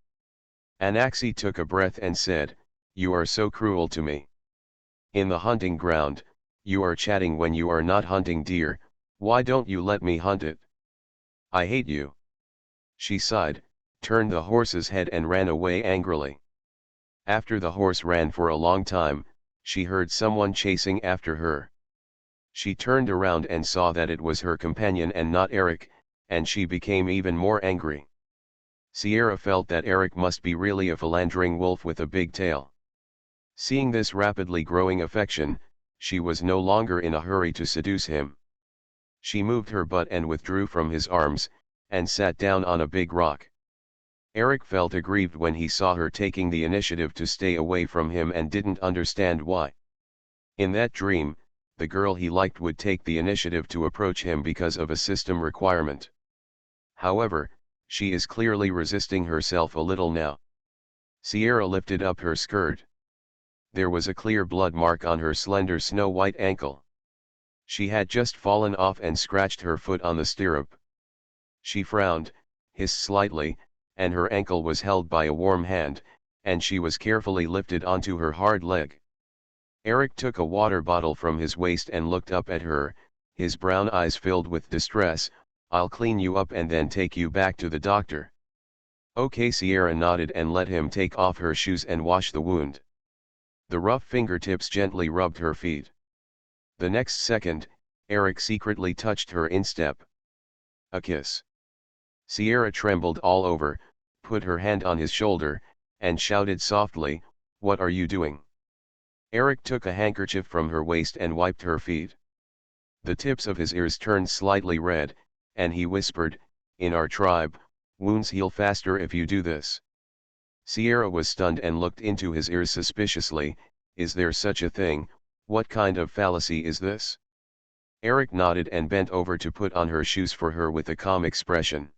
Anaxi took a breath and said, you are so cruel to me. In the hunting ground, you are chatting when you are not hunting deer. Why don't you let me hunt it? I hate you. She sighed, turned the horse's head and ran away angrily. After the horse ran for a long time, she heard someone chasing after her. She turned around and saw that it was her companion and not Eric, and she became even more angry. Sierra felt that Eric must be really a philandering wolf with a big tail. Seeing this rapidly growing affection, she was no longer in a hurry to seduce him. She moved her butt and withdrew from his arms, and sat down on a big rock. Eric felt aggrieved when he saw her taking the initiative to stay away from him and didn't understand why. In that dream, the girl he liked would take the initiative to approach him because of a system requirement. However, she is clearly resisting herself a little now. Sierra lifted up her skirt. There was a clear blood mark on her slender snow-white ankle. She had just fallen off and scratched her foot on the stirrup. She frowned, hissed slightly, and her ankle was held by a warm hand, and she was carefully lifted onto her hard leg. Eric took a water bottle from his waist and looked up at her, his brown eyes filled with distress. I'll clean you up and then take you back to the doctor. Okay, Sierra nodded and let him take off her shoes and wash the wound. The rough fingertips gently rubbed her feet. The next second, Eric secretly touched her instep. A kiss. Sierra trembled all over, put her hand on his shoulder, and shouted softly, what are you doing? Eric took a handkerchief from her waist and wiped her feet. The tips of his ears turned slightly red, and he whispered, in our tribe, wounds heal faster if you do this. Sierra was stunned and looked into his ears suspiciously. Is there such a thing? What kind of fallacy is this? Eric nodded and bent over to put on her shoes for her with a calm expression.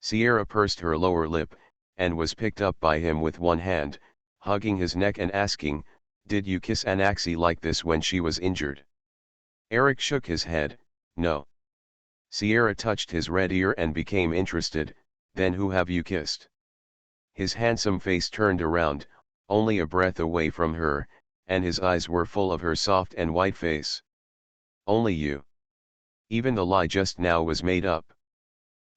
Sierra pursed her lower lip, and was picked up by him with one hand, hugging his neck and asking, did you kiss Anaxi like this when she was injured? Eric shook his head, no. Sierra touched his red ear and became interested, then who have you kissed? His handsome face turned around, only a breath away from her, and his eyes were full of her soft and white face. Only you. Even the lie just now was made up.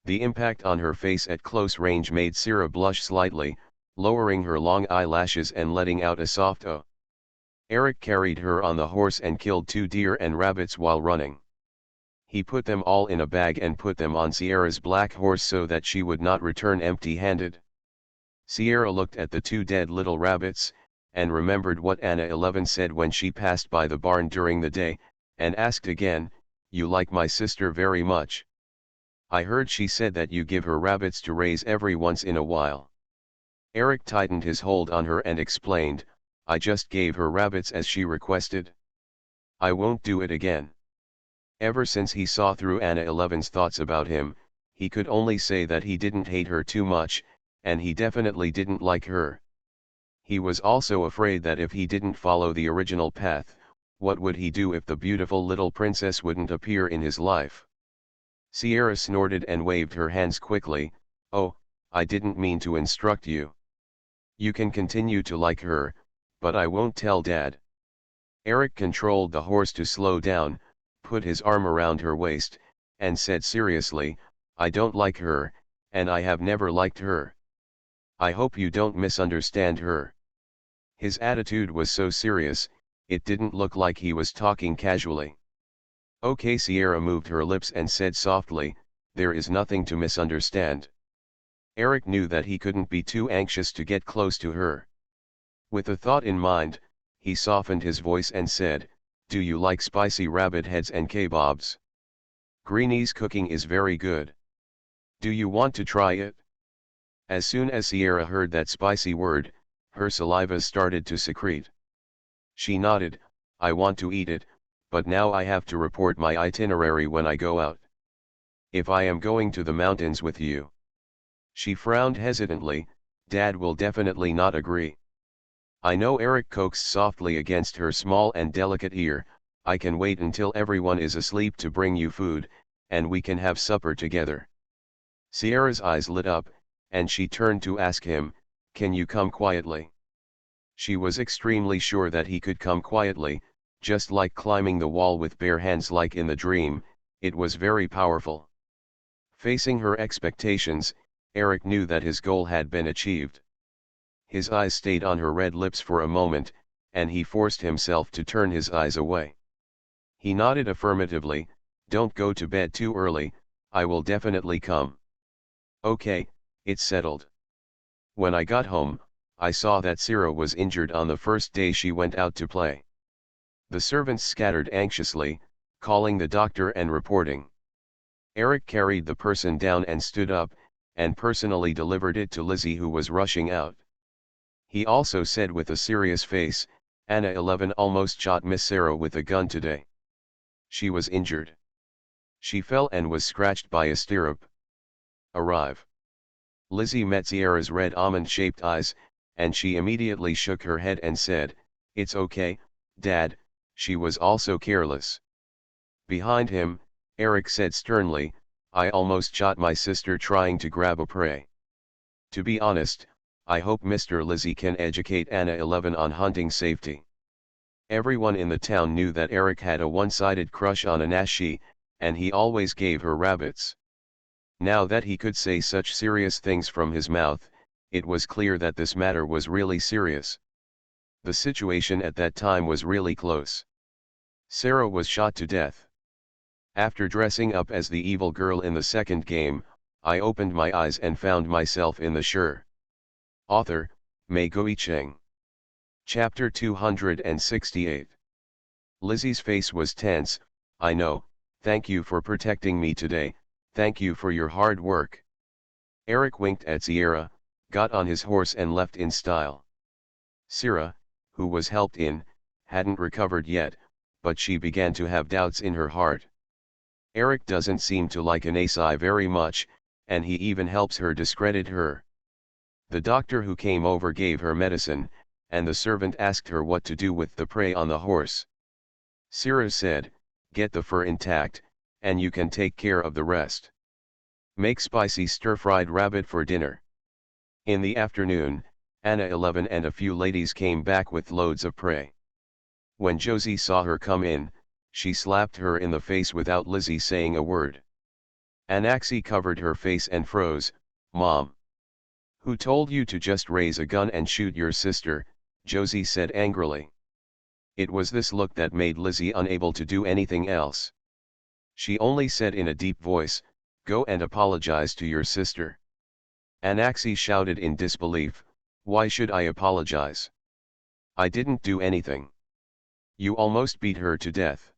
The impact on her face at close range made Sierra blush slightly, lowering her long eyelashes and letting out a soft "oh." Eric carried her on the horse and killed 2 deer and rabbits while running. He put them all in a bag and put them on Sierra's black horse so that she would not return empty-handed. Sierra looked at the 2 dead little rabbits, and remembered what Anna 11 said when she passed by the barn during the day, and asked again, you like my sister very much? I heard she said that you give her rabbits to raise every once in a while. Eric tightened his hold on her and explained, I just gave her rabbits as she requested. I won't do it again. Ever since he saw through Anna 11's thoughts about him, he could only say that he didn't hate her too much, and he definitely didn't like her. He was also afraid that if he didn't follow the original path, what would he do if the beautiful little princess wouldn't appear in his life? Sierra snorted and waved her hands quickly, oh, I didn't mean to instruct you. You can continue to like her, but I won't tell Dad. Eric controlled the horse to slow down, put his arm around her waist, and said seriously, I don't like her, and I have never liked her. I hope you don't misunderstand her. His attitude was so serious, it didn't look like he was talking casually. Okay, Sierra moved her lips and said softly, there is nothing to misunderstand. Eric knew that he couldn't be too anxious to get close to her. With a thought in mind, he softened his voice and said, do you like spicy rabbit heads and kebabs? Greenie's cooking is very good. Do you want to try it? As soon as Sierra heard that spicy word, her saliva started to secrete. She nodded, I want to eat it, but now I have to report my itinerary when I go out. If I am going to the mountains with you. She frowned hesitantly, Dad will definitely not agree. I know. Eric coaxed softly against her small and delicate ear, I can wait until everyone is asleep to bring you food, and we can have supper together. Sierra's eyes lit up, and she turned to ask him, can you come quietly? She was extremely sure that he could come quietly, just like climbing the wall with bare hands like in the dream. It was very powerful. Facing her expectations, Eric knew that his goal had been achieved. His eyes stayed on her red lips for a moment, and he forced himself to turn his eyes away. He nodded affirmatively. Don't go to bed too early, I will definitely come. Okay, it's settled. When I got home, I saw that Sierra was injured on the first day she went out to play. The servants scattered anxiously, calling the doctor and reporting. Eric carried the person down and stood up, and personally delivered it to Lizzie, who was rushing out. He also said with a serious face, Anna 11 almost shot Miss Sarah with a gun today. She was injured. She fell and was scratched by a stirrup. Arrive. Lizzie met Sierra's red almond-shaped eyes, and she immediately shook her head and said, it's okay, Dad, she was also careless. Behind him, Eric said sternly, I almost shot my sister trying to grab a prey. To be honest, I hope Mr. Lizzie can educate Anna 11 on hunting safety. Everyone in the town knew that Eric had a one-sided crush on Anashi, and he always gave her rabbits. Now that he could say such serious things from his mouth, it was clear that this matter was really serious. The situation at that time was really close. Sarah was shot to death. After dressing up as the evil girl in the second game, I opened my eyes and found myself in the Shire. Author, Mei Goicheng. Chapter 268. Lizzie's face was tense. I know, thank you for protecting me today, thank you for your hard work. Eric winked at Sierra, got on his horse and left in style. Sierra, who was helped in, hadn't recovered yet, but she began to have doubts in her heart. Eric doesn't seem to like Anasi very much, and he even helps her discredit her. The doctor who came over gave her medicine, and the servant asked her what to do with the prey on the horse. Sierra said, get the fur intact, and you can take care of the rest. Make spicy stir-fried rabbit for dinner. In the afternoon, Anna 11 and a few ladies came back with loads of prey. When Josie saw her come in, she slapped her in the face without Lizzie saying a word. Anaxi covered her face and froze. Mom. Who told you to just raise a gun and shoot your sister? Josie said angrily. It was this look that made Lizzie unable to do anything else. She only said in a deep voice, go and apologize to your sister. Anaxi shouted in disbelief, why should I apologize? I didn't do anything. You almost beat her to death.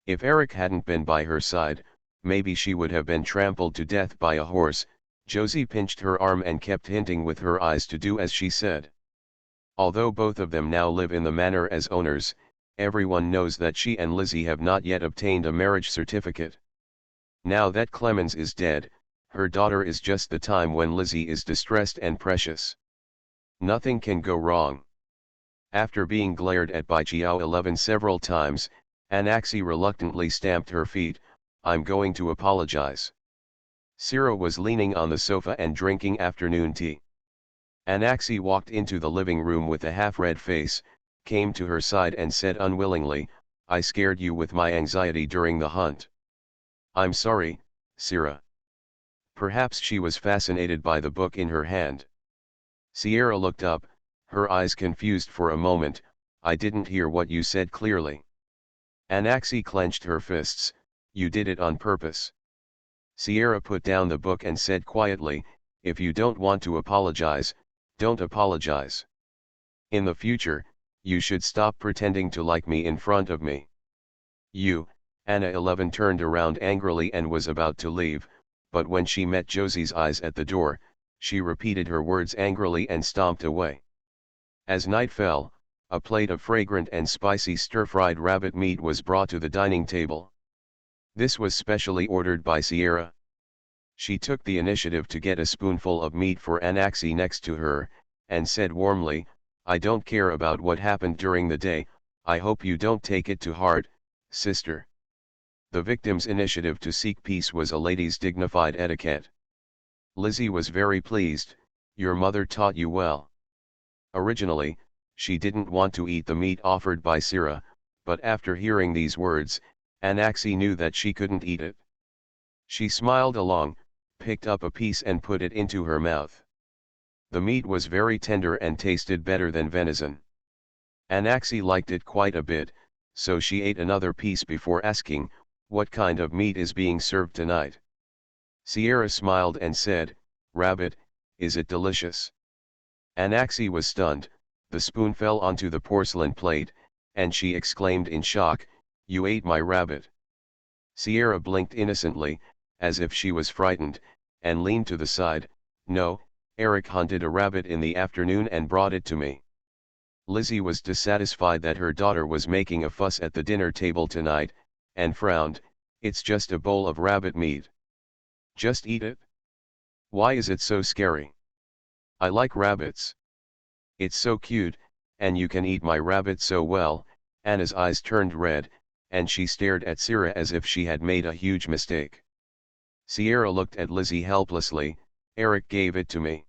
If Eric hadn't been by her side, maybe she would have been trampled to death by a horse. Josie pinched her arm and kept hinting with her eyes to do as she said. Although both of them now live in the manor as owners, everyone knows that she and Lizzie have not yet obtained a marriage certificate. Now that Clemens is dead, her daughter is just the time when Lizzie is distressed and precious. Nothing can go wrong. After being glared at by Xiao 11 several times, Anaxi reluctantly stamped her feet. I'm going to apologize. Sierra was leaning on the sofa and drinking afternoon tea. Anaxi walked into the living room with a half-red face, came to her side and said unwillingly, I scared you with my anxiety during the hunt. I'm sorry, Sierra. Perhaps she was fascinated by the book in her hand. Sierra looked up, her eyes confused for a moment. I didn't hear what you said clearly. Anaxi clenched her fists. You did it on purpose. Sierra put down the book and said quietly, if you don't want to apologize, don't apologize. In the future, you should stop pretending to like me in front of me. You, Anna 11 turned around angrily and was about to leave, but when she met Josie's eyes at the door, she repeated her words angrily and stomped away. As night fell, a plate of fragrant and spicy stir-fried rabbit meat was brought to the dining table. This was specially ordered by Sierra. She took the initiative to get a spoonful of meat for Anaxi next to her, and said warmly, I don't care about what happened during the day, I hope you don't take it to heart, sister. The victim's initiative to seek peace was a lady's dignified etiquette. Lizzie was very pleased. Your mother taught you well. Originally, she didn't want to eat the meat offered by Sira, but after hearing these words, Anaxi knew that she couldn't eat it. She smiled along, picked up a piece and put it into her mouth. The meat was very tender and tasted better than venison. Anaxi liked it quite a bit, so she ate another piece before asking, "What kind of meat is being served tonight?" Sierra smiled and said, "Rabbit, is it delicious?" Anaxi was stunned, the spoon fell onto the porcelain plate, and she exclaimed in shock, "You ate my rabbit." Sierra blinked innocently, as if she was frightened, and leaned to the side. "No, Eric hunted a rabbit in the afternoon and brought it to me." Lizzie was dissatisfied that her daughter was making a fuss at the dinner table tonight, and frowned. "It's just a bowl of rabbit meat. Just eat it. Why is it so scary? I like rabbits. It's so cute, and you can eat my rabbit so well." Anna's eyes turned red, and she stared at Sierra as if she had made a huge mistake. Sierra looked at Lizzie helplessly. "Eric gave it to me.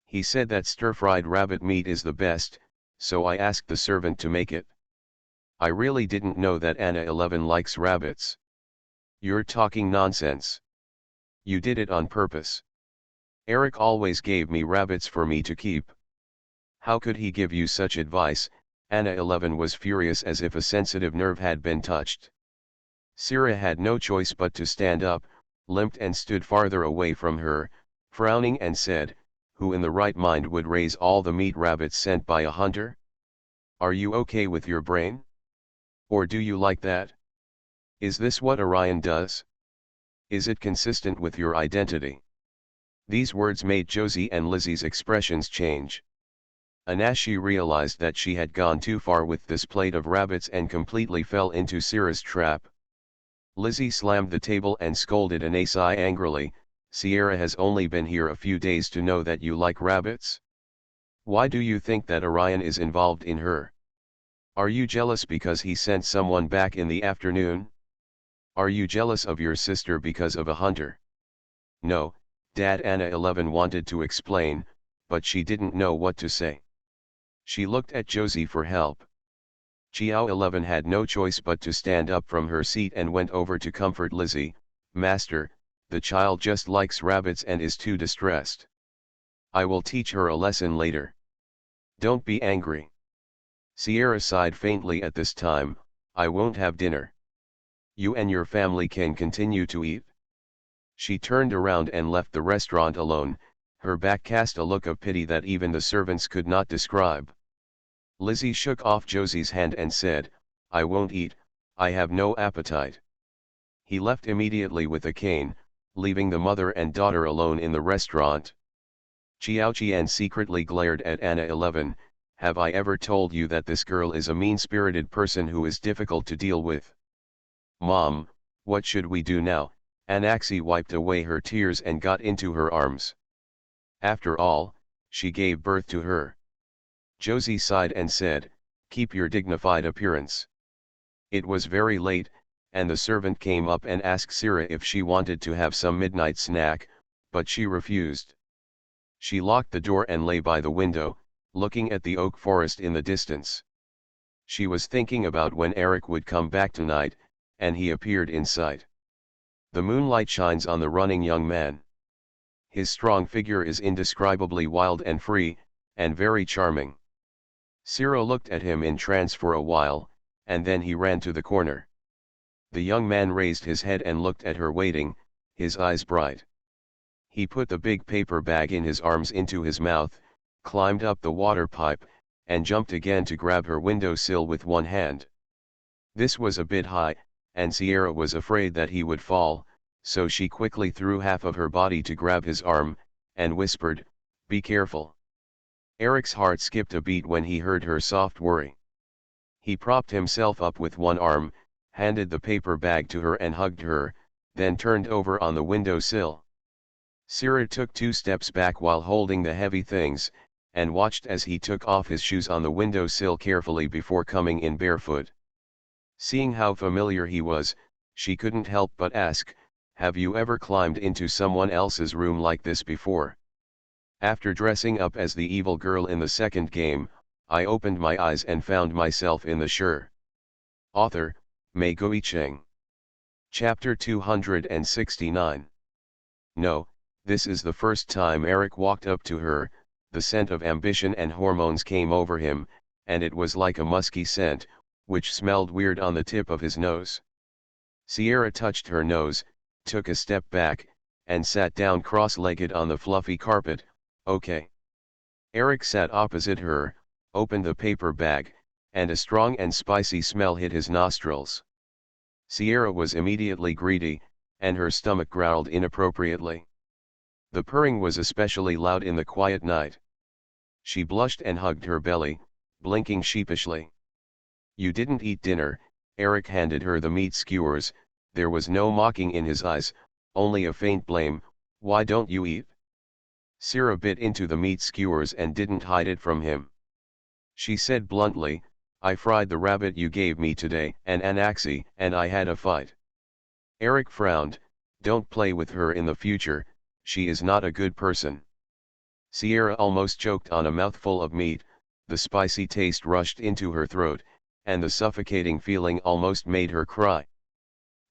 He said that stir-fried rabbit meat is the best, so I asked the servant to make it. I really didn't know that Anna 11 likes rabbits." "You're talking nonsense. You did it on purpose. Eric always gave me rabbits for me to keep." "How could he give you such advice?" Anna 11 was furious as if a sensitive nerve had been touched. Sierra had no choice but to stand up, limped and stood farther away from her, frowning and said, "Who in the right mind would raise all the meat rabbits sent by a hunter? Are you okay with your brain? Or do you like that? Is this what Orion does? Is it consistent with your identity?" These words made Josie and Lizzie's expressions change. Anashi realized that she had gone too far with this plate of rabbits and completely fell into Sierra's trap. Lizzie slammed the table and scolded Anasi angrily, "Sierra has only been here a few days to know that you like rabbits? Why do you think that Orion is involved in her? Are you jealous because he sent someone back in the afternoon? Are you jealous of your sister because of a hunter?" "No, Dad," Anna 11 wanted to explain, but she didn't know what to say. She looked at Josie for help. Chiao 11 had no choice but to stand up from her seat and went over to comfort Lizzie. "Master, the child just likes rabbits and is too distressed. I will teach her a lesson later. Don't be angry." Sierra sighed faintly at this time. "I won't have dinner. You and your family can continue to eat." She turned around and left the restaurant alone, her back cast a look of pity that even the servants could not describe. Lizzie shook off Josie's hand and said, "I won't eat, I have no appetite." He left immediately with a cane, leaving the mother and daughter alone in the restaurant. Chiao Qian secretly glared at Anna 11, "Have I ever told you that this girl is a mean-spirited person who is difficult to deal with?" "Mom, what should we do now?" Anaxi wiped away her tears and got into her arms. "After all, she gave birth to her." Josie sighed and said, "Keep your dignified appearance." It was very late, and the servant came up and asked Sierra if she wanted to have some midnight snack, but she refused. She locked the door and lay by the window, looking at the oak forest in the distance. She was thinking about when Eric would come back tonight, and he appeared in sight. The moonlight shines on the running young man. His strong figure is indescribably wild and free, and very charming. Sierra looked at him in trance for a while, and then he ran to the corner. The young man raised his head and looked at her waiting, his eyes bright. He put the big paper bag in his arms into his mouth, climbed up the water pipe, and jumped again to grab her window sill with one hand. This was a bit high, and Sierra was afraid that he would fall, so she quickly threw half of her body to grab his arm, and whispered, "Be careful." Eric's heart skipped a beat when he heard her soft worry. He propped himself up with one arm, handed the paper bag to her and hugged her, then turned over on the window sill. Sierra took 2 steps back while holding the heavy things, and watched as he took off his shoes on the window sill carefully before coming in barefoot. Seeing how familiar he was, she couldn't help but ask, "Have you ever climbed into someone else's room like this before?" After dressing up as the evil girl in the second game, I opened my eyes and found myself in the sure. Author, Mei Guicheng. Chapter 269. No, this is the first time Eric walked up to her. The scent of ambition and hormones came over him, and it was like a musky scent, which smelled weird on the tip of his nose. Sierra touched her nose, took a step back, and sat down cross-legged on the fluffy carpet. "Okay." Eric sat opposite her, opened the paper bag, and a strong and spicy smell hit his nostrils. Sierra was immediately greedy, and her stomach growled inappropriately. The purring was especially loud in the quiet night. She blushed and hugged her belly, blinking sheepishly. "You didn't eat dinner." Eric handed her the meat skewers. There was no mocking in his eyes, only a faint blame. "Why don't you eat?" Sierra bit into the meat skewers and didn't hide it from him. She said bluntly, "I fried the rabbit you gave me today, and Anaxi and I had a fight." Eric frowned. "Don't play with her in the future, she is not a good person." Sierra almost choked on a mouthful of meat. The spicy taste rushed into her throat, and the suffocating feeling almost made her cry.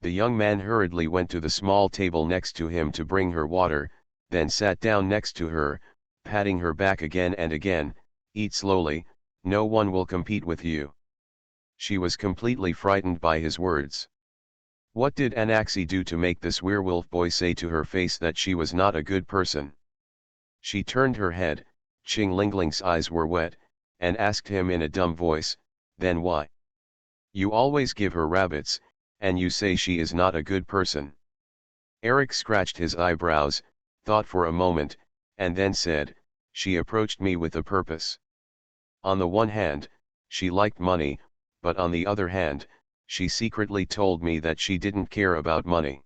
The young man hurriedly went to the small table next to him to bring her water, then sat down next to her, patting her back again and again. "Eat slowly, no one will compete with you." She was completely frightened by his words. What did Anaxi do to make this werewolf boy say to her face that she was not a good person? She turned her head, Ching Lingling's eyes were wet, and asked him in a dumb voice, "Then why? You always give her rabbits, and you say she is not a good person." Eric scratched his eyebrows, thought for a moment, and then said, "She approached me with a purpose. On the one hand, she liked money, but on the other hand, she secretly told me that she didn't care about money.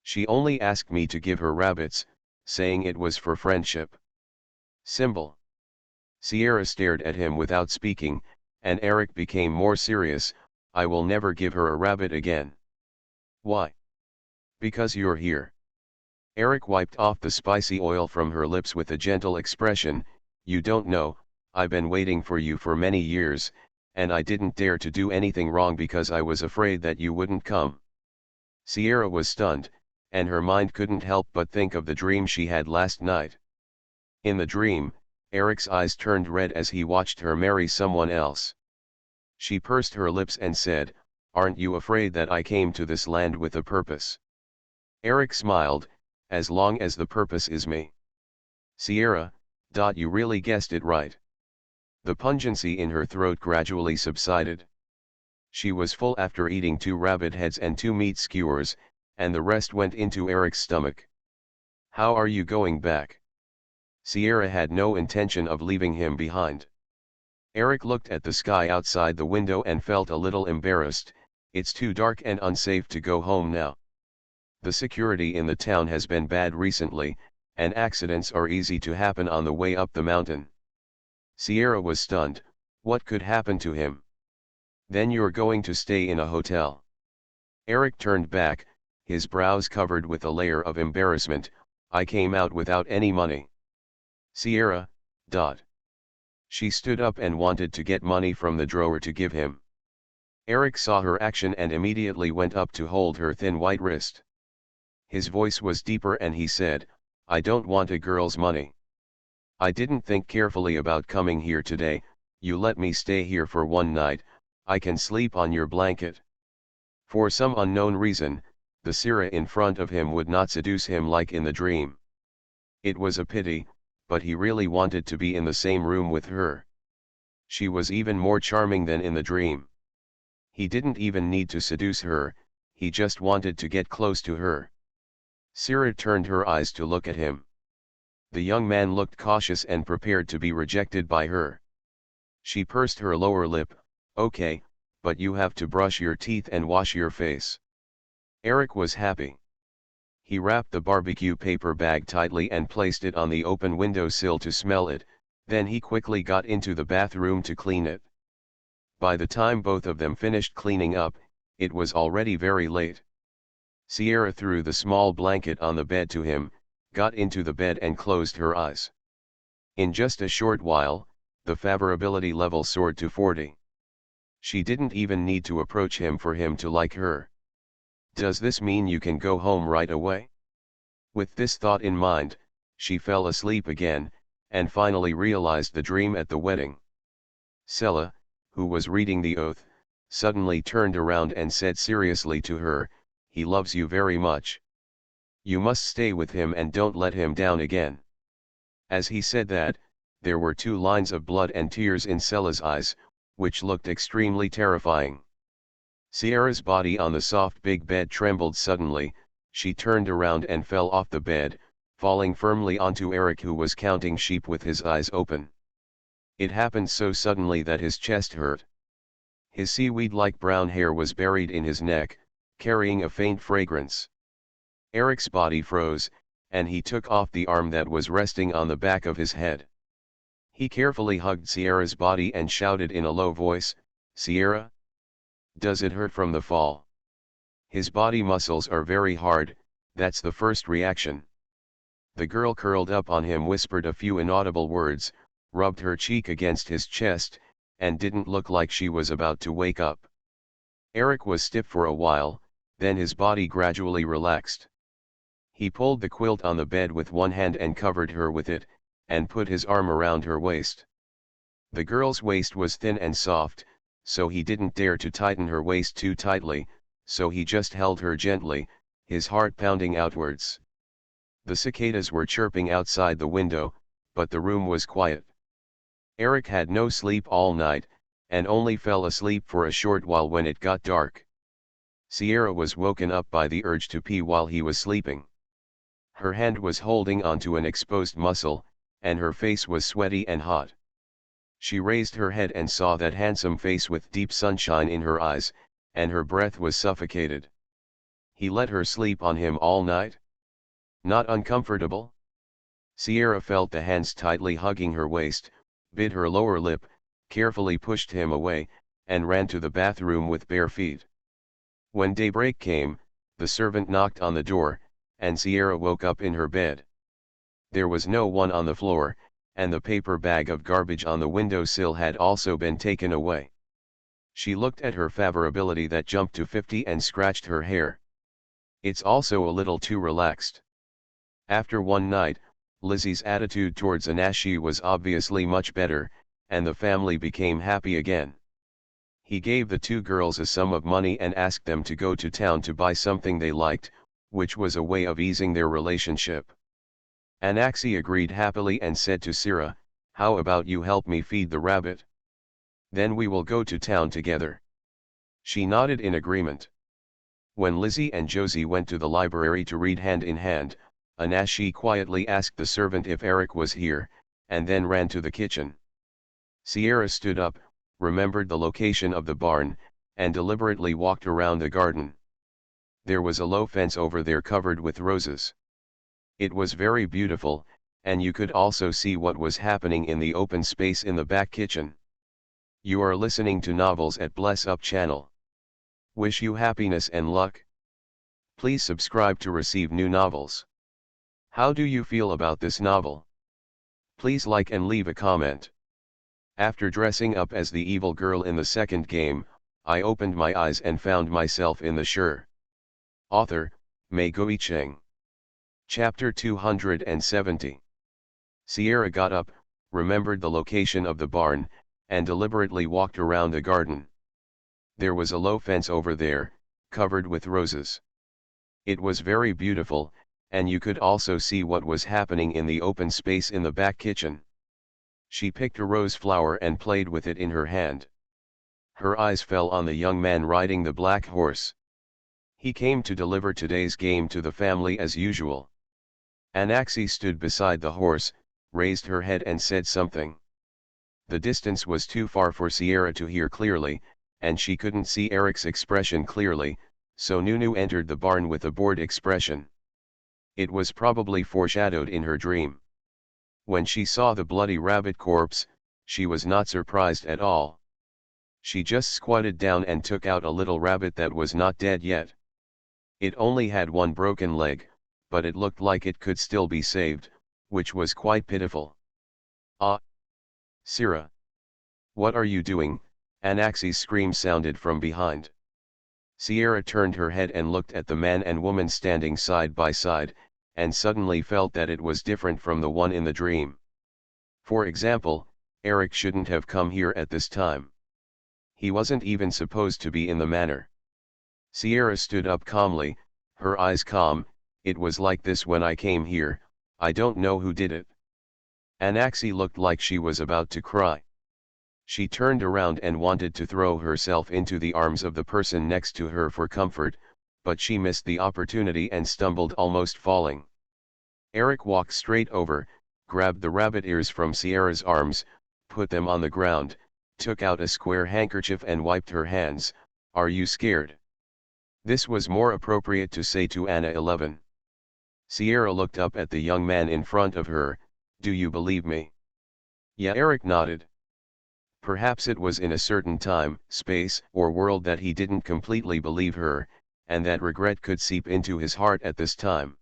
She only asked me to give her rabbits, saying it was for friendship." Symbol. Sierra stared at him without speaking, and Eric became more serious. "I will never give her a rabbit again." "Why?" "Because you're here." Eric wiped off the spicy oil from her lips with a gentle expression. "You don't know, I've been waiting for you for many years, and I didn't dare to do anything wrong because I was afraid that you wouldn't come." Sierra was stunned, and her mind couldn't help but think of the dream she had last night. In the dream, Eric's eyes turned red as he watched her marry someone else. She pursed her lips and said, "Aren't you afraid that I came to this land with a purpose?" Eric smiled, "As long as the purpose is me." Sierra, you really guessed it right." The pungency in her throat gradually subsided. She was full after eating 2 rabbit heads and 2 meat skewers, and the rest went into Eric's stomach. "How are you going back?" Sierra had no intention of leaving him behind. Eric looked at the sky outside the window and felt a little embarrassed. "It's too dark and unsafe to go home now. The security in the town has been bad recently, and accidents are easy to happen on the way up the mountain." Sierra was stunned. What could happen to him? "Then you're going to stay in a hotel?" Eric turned back, his brows covered with a layer of embarrassment. "I came out without any money." Sierra, She stood up and wanted to get money from the drawer to give him. Eric saw her action and immediately went up to hold her thin white wrist. His voice was deeper and he said, "I don't want a girl's money. I didn't think carefully about coming here today. You let me stay here for one night, I can sleep on your blanket." For some unknown reason, the Sierra in front of him would not seduce him like in the dream. It was a pity, but he really wanted to be in the same room with her. She was even more charming than in the dream. He didn't even need to seduce her, he just wanted to get close to her. Sierra turned her eyes to look at him. The young man looked cautious and prepared to be rejected by her. She pursed her lower lip. "Okay, but you have to brush your teeth and wash your face." Eric was happy. He wrapped the barbecue paper bag tightly and placed it on the open windowsill to smell it, then he quickly got into the bathroom to clean it. By the time both of them finished cleaning up, it was already very late. Sierra threw the small blanket on the bed to him, got into the bed and closed her eyes. In just a short while, the favorability level soared to 40. She didn't even need to approach him for him to like her. Does this mean you can go home right away? With this thought in mind, she fell asleep again, and finally realized the dream at the wedding. Sela, who was reading the oath, suddenly turned around and said seriously to her, "He loves you very much. You must stay with him and don't let him down again." As he said that, there were 2 lines of blood and tears in Sela's eyes, which looked extremely terrifying. Sierra's body on the soft big bed trembled suddenly. She turned around and fell off the bed, falling firmly onto Eric, who was counting sheep with his eyes open. It happened so suddenly that his chest hurt. His seaweed-like brown hair was buried in his neck, carrying a faint fragrance. Eric's body froze, and he took off the arm that was resting on the back of his head. He carefully hugged Sierra's body and shouted in a low voice, "Sierra? Does it hurt from the fall?" "His body muscles are very hard, that's the first reaction." The girl curled up on him, whispered a few inaudible words, rubbed her cheek against his chest, and didn't look like she was about to wake up. Eric was stiff for a while, then his body gradually relaxed. He pulled the quilt on the bed with one hand and covered her with it, and put his arm around her waist. The girl's waist was thin and soft, so he didn't dare to tighten her waist too tightly, so he just held her gently, his heart pounding outwards. The cicadas were chirping outside the window, but the room was quiet. Eric had no sleep all night, and only fell asleep for a short while when it got dark. Sierra was woken up by the urge to pee while he was sleeping. Her hand was holding onto an exposed muscle, and her face was sweaty and hot. She raised her head and saw that handsome face with deep sunshine in her eyes, and her breath was suffocated. He let her sleep on him all night? Not uncomfortable? Sierra felt the hands tightly hugging her waist, bit her lower lip, carefully pushed him away, and ran to the bathroom with bare feet. When daybreak came, the servant knocked on the door, and Sierra woke up in her bed. There was no one on the floor, and the paper bag of garbage on the windowsill had also been taken away. She looked at her favorability that jumped to 50 and scratched her hair. It's also a little too relaxed. After one night, Lizzie's attitude towards Anashi was obviously much better, and the family became happy again. He gave the 2 girls a sum of money and asked them to go to town to buy something they liked, which was a way of easing their relationship. Anaxi agreed happily and said to Sierra, "How about you help me feed the rabbit? Then we will go to town together." She nodded in agreement. When Lizzie and Josie went to the library to read hand in hand, Anashi quietly asked the servant if Eric was here, and then ran to the kitchen. Sierra stood up, remembered the location of the barn, and deliberately walked around the garden. There was a low fence over there covered with roses. It was very beautiful, and you could also see what was happening in the open space in the back kitchen. You are listening to Novels at Bless Up channel. Wish you happiness and luck. Please subscribe to receive new novels. How do you feel about this novel? Please like and leave a comment. After dressing up as the evil girl in the second game, I opened my eyes and found myself in the Sure. Author, Mei Goicheng. Chapter 270. Sierra got up, remembered the location of the barn, and deliberately walked around the garden. There was a low fence over there, covered with roses. It was very beautiful, and you could also see what was happening in the open space in the back kitchen. She picked a rose flower and played with it in her hand. Her eyes fell on the young man riding the black horse. He came to deliver today's game to the family as usual. Anaxi stood beside the horse, raised her head and said something. The distance was too far for Sierra to hear clearly, and she couldn't see Eric's expression clearly, so Nunu entered the barn with a bored expression. It was probably foreshadowed in her dream. When she saw the bloody rabbit corpse, she was not surprised at all. She just squatted down and took out a little rabbit that was not dead yet. It only had one broken leg, but it looked like it could still be saved, which was quite pitiful. Ah! Sierra! What are you doing? Anaxi's scream sounded from behind. Sierra turned her head and looked at the man and woman standing side by side, and suddenly felt that it was different from the one in the dream. For example, Eric shouldn't have come here at this time. He wasn't even supposed to be in the manor. Sierra stood up calmly, her eyes calm. It was like this when I came here. I don't know who did it. Anaxi looked like she was about to cry. She turned around and wanted to throw herself into the arms of the person next to her for comfort, but she missed the opportunity and stumbled, almost falling. Eric walked straight over, grabbed the rabbit ears from Sierra's arms, put them on the ground, took out a square handkerchief and wiped her hands. Are you scared? This was more appropriate to say to Anna 11. Sierra looked up at the young man in front of her. Do you believe me? Yeah, Eric nodded. Perhaps it was in a certain time, space, or world that he didn't completely believe her, and that regret could seep into his heart at this time.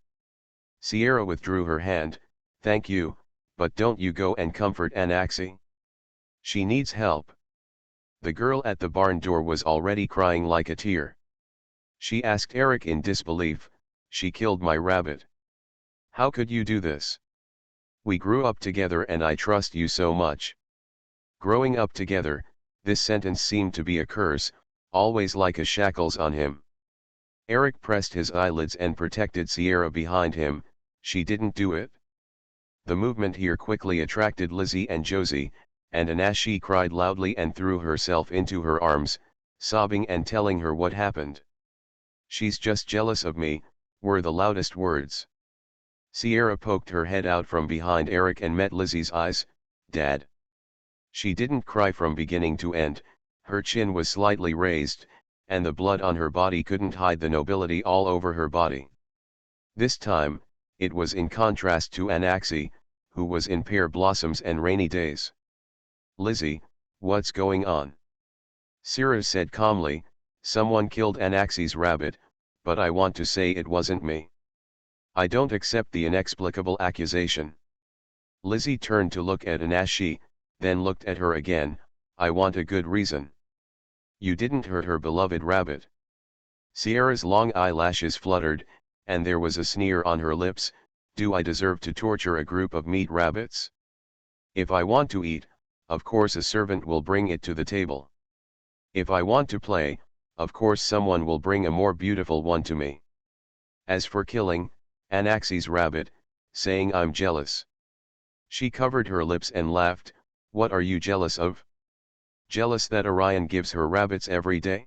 Sierra withdrew her hand. Thank you, but don't you go and comfort Anaxi. She needs help. The girl at the barn door was already crying like a tear. She asked Eric in disbelief, she killed my rabbit. How could you do this? We grew up together and I trust you so much. Growing up together, this sentence seemed to be a curse, always like a shackles on him. Eric pressed his eyelids and protected Sierra behind him. She didn't do it. The movement here quickly attracted Lizzie and Josie, and Anashi cried loudly and threw herself into her arms, sobbing and telling her what happened. She's just jealous of me, were the loudest words. Sierra poked her head out from behind Eric and met Lizzie's eyes. Dad. She didn't cry from beginning to end, her chin was slightly raised, and the blood on her body couldn't hide the nobility all over her body. This time, it was in contrast to Anaxi, who was in pear blossoms and rainy days. Lizzie, what's going on? Sierra said calmly, someone killed Anaxi's rabbit, but I want to say it wasn't me. I don't accept the inexplicable accusation. Lizzie turned to look at Anashi, then looked at her again. I want a good reason. You didn't hurt her beloved rabbit. Sierra's long eyelashes fluttered, and there was a sneer on her lips. Do I deserve to torture a group of meat rabbits? If I want to eat, of course a servant will bring it to the table. If I want to play, of course someone will bring a more beautiful one to me. As for killing Anaxi's rabbit, saying I'm jealous. She covered her lips and laughed. What are you jealous of? Jealous that Orion gives her rabbits every day?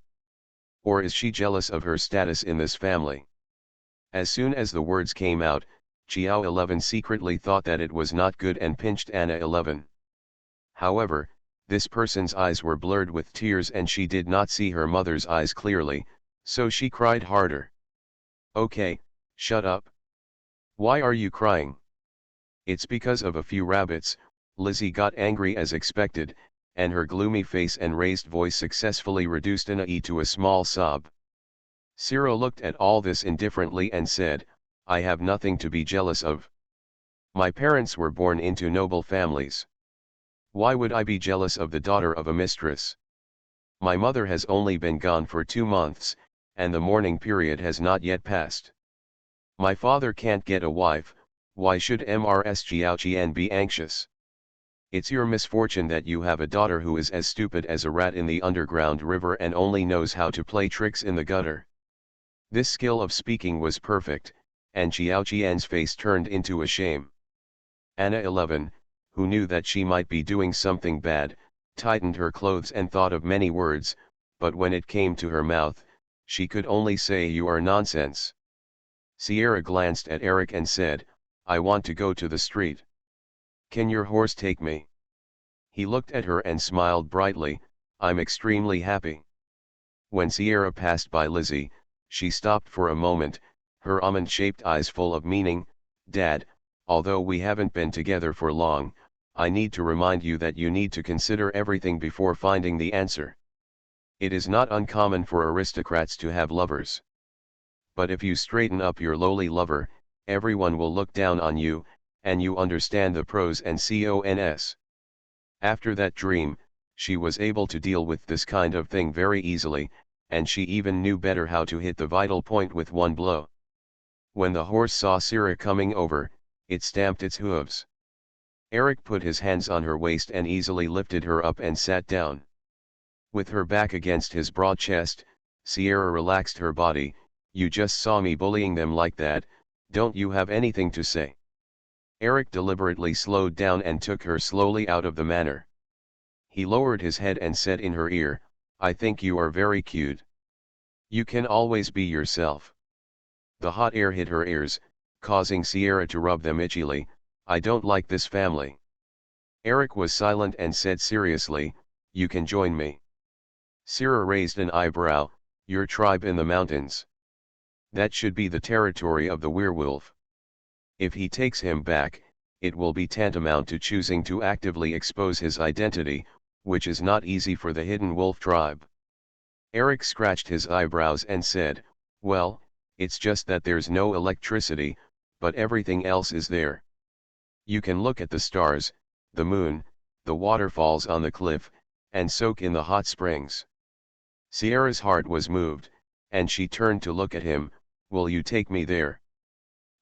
Or is she jealous of her status in this family? As soon as the words came out, Chiao 11 secretly thought that it was not good and pinched Anna 11. However, this person's eyes were blurred with tears and she did not see her mother's eyes clearly, so she cried harder. Okay, shut up. Why are you crying? It's because of a few rabbits. Lizzie got angry as expected, and her gloomy face and raised voice successfully reduced an "e" to a small sob. Sierra looked at all this indifferently and said, I have nothing to be jealous of. My parents were born into noble families. Why would I be jealous of the daughter of a mistress? My mother has only been gone for 2 months, and the mourning period has not yet passed. My father can't get a wife. Why should Mrs. Jiaoqian be anxious? It's your misfortune that you have a daughter who is as stupid as a rat in the underground river and only knows how to play tricks in the gutter. This skill of speaking was perfect, and Jiaoqian's face turned into a shame. Anna 11, who knew that she might be doing something bad, tightened her clothes and thought of many words, but when it came to her mouth, she could only say you are nonsense. Sierra glanced at Eric and said, I want to go to the street. Can your horse take me? He looked at her and smiled brightly. I'm extremely happy. When Sierra passed by Lizzie, she stopped for a moment, her almond-shaped eyes full of meaning. Dad, although we haven't been together for long, I need to remind you that you need to consider everything before finding the answer. It is not uncommon for aristocrats to have lovers. But if you straighten up your lowly lover, everyone will look down on you, and you understand the pros and cons. After that dream, she was able to deal with this kind of thing very easily, and she even knew better how to hit the vital point with one blow. When the horse saw Sira coming over, it stamped its hooves. Eric put his hands on her waist and easily lifted her up and sat down. With her back against his broad chest, Sierra relaxed her body. "You just saw me bullying them like that, don't you have anything to say?" Eric deliberately slowed down and took her slowly out of the manor. He lowered his head and said in her ear, "I think you are very cute. You can always be yourself." The hot air hit her ears, causing Sierra to rub them itchily. "I don't like this family." Eric was silent and said seriously, "You can join me." Sierra raised an eyebrow. "Your tribe in the mountains? That should be the territory of the werewolf. If he takes him back, it will be tantamount to choosing to actively expose his identity, which is not easy for the hidden wolf tribe." Eric scratched his eyebrows and said, "Well, it's just that there's no electricity, but everything else is there. You can look at the stars, the moon, the waterfalls on the cliff, and soak in the hot springs." Sierra's heart was moved, and she turned to look at him. "Will you take me there?"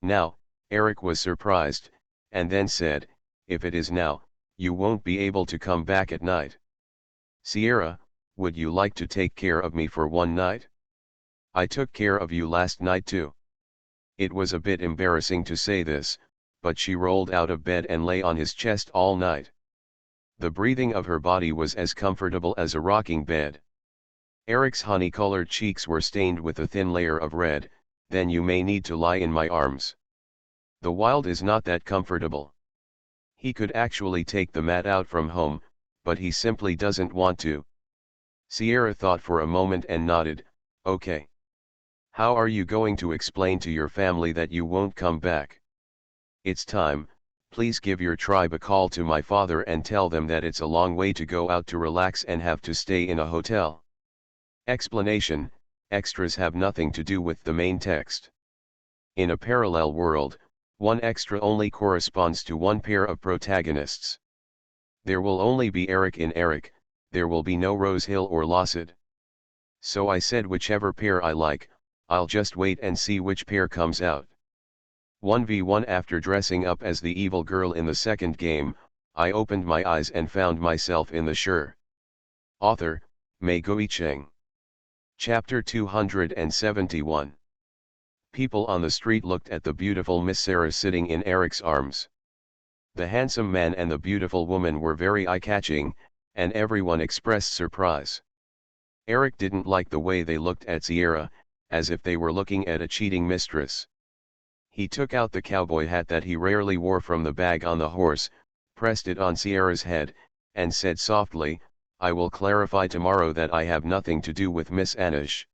Now, Eric was surprised, and then said, "If it is now, you won't be able to come back at night." "Sierra, would you like to take care of me for one night? I took care of you last night too." It was a bit embarrassing to say this, but she rolled out of bed and lay on his chest all night. The breathing of her body was as comfortable as a rocking bed. Eric's honey-colored cheeks were stained with a thin layer of red. "Then you may need to lie in my arms. The wild is not that comfortable." He could actually take the mat out from home, but he simply doesn't want to. Sierra thought for a moment and nodded, "Okay. How are you going to explain to your family that you won't come back?" "It's time. Please give your tribe a call to my father and tell them that it's a long way to go out to relax and have to stay in a hotel." Explanation: extras have nothing to do with the main text. In a parallel world, one extra only corresponds to one pair of protagonists. There will only be Eric in Eric, there will be no Rose Hill or Lawson. So I said whichever pair I like, I'll just wait and see which pair comes out. 1v1 After dressing up as the evil girl in the second game, I opened my eyes and found myself in the Sure. Author, Mei Guicheng. Chapter 271. People on the street looked at the beautiful Miss Sarah sitting in Eric's arms. The handsome man and the beautiful woman were very eye-catching, and everyone expressed surprise. Eric didn't like the way they looked at Sierra, as if they were looking at a cheating mistress. He took out the cowboy hat that he rarely wore from the bag on the horse, pressed it on Sierra's head, and said softly, "I will clarify tomorrow that I have nothing to do with Miss Anish."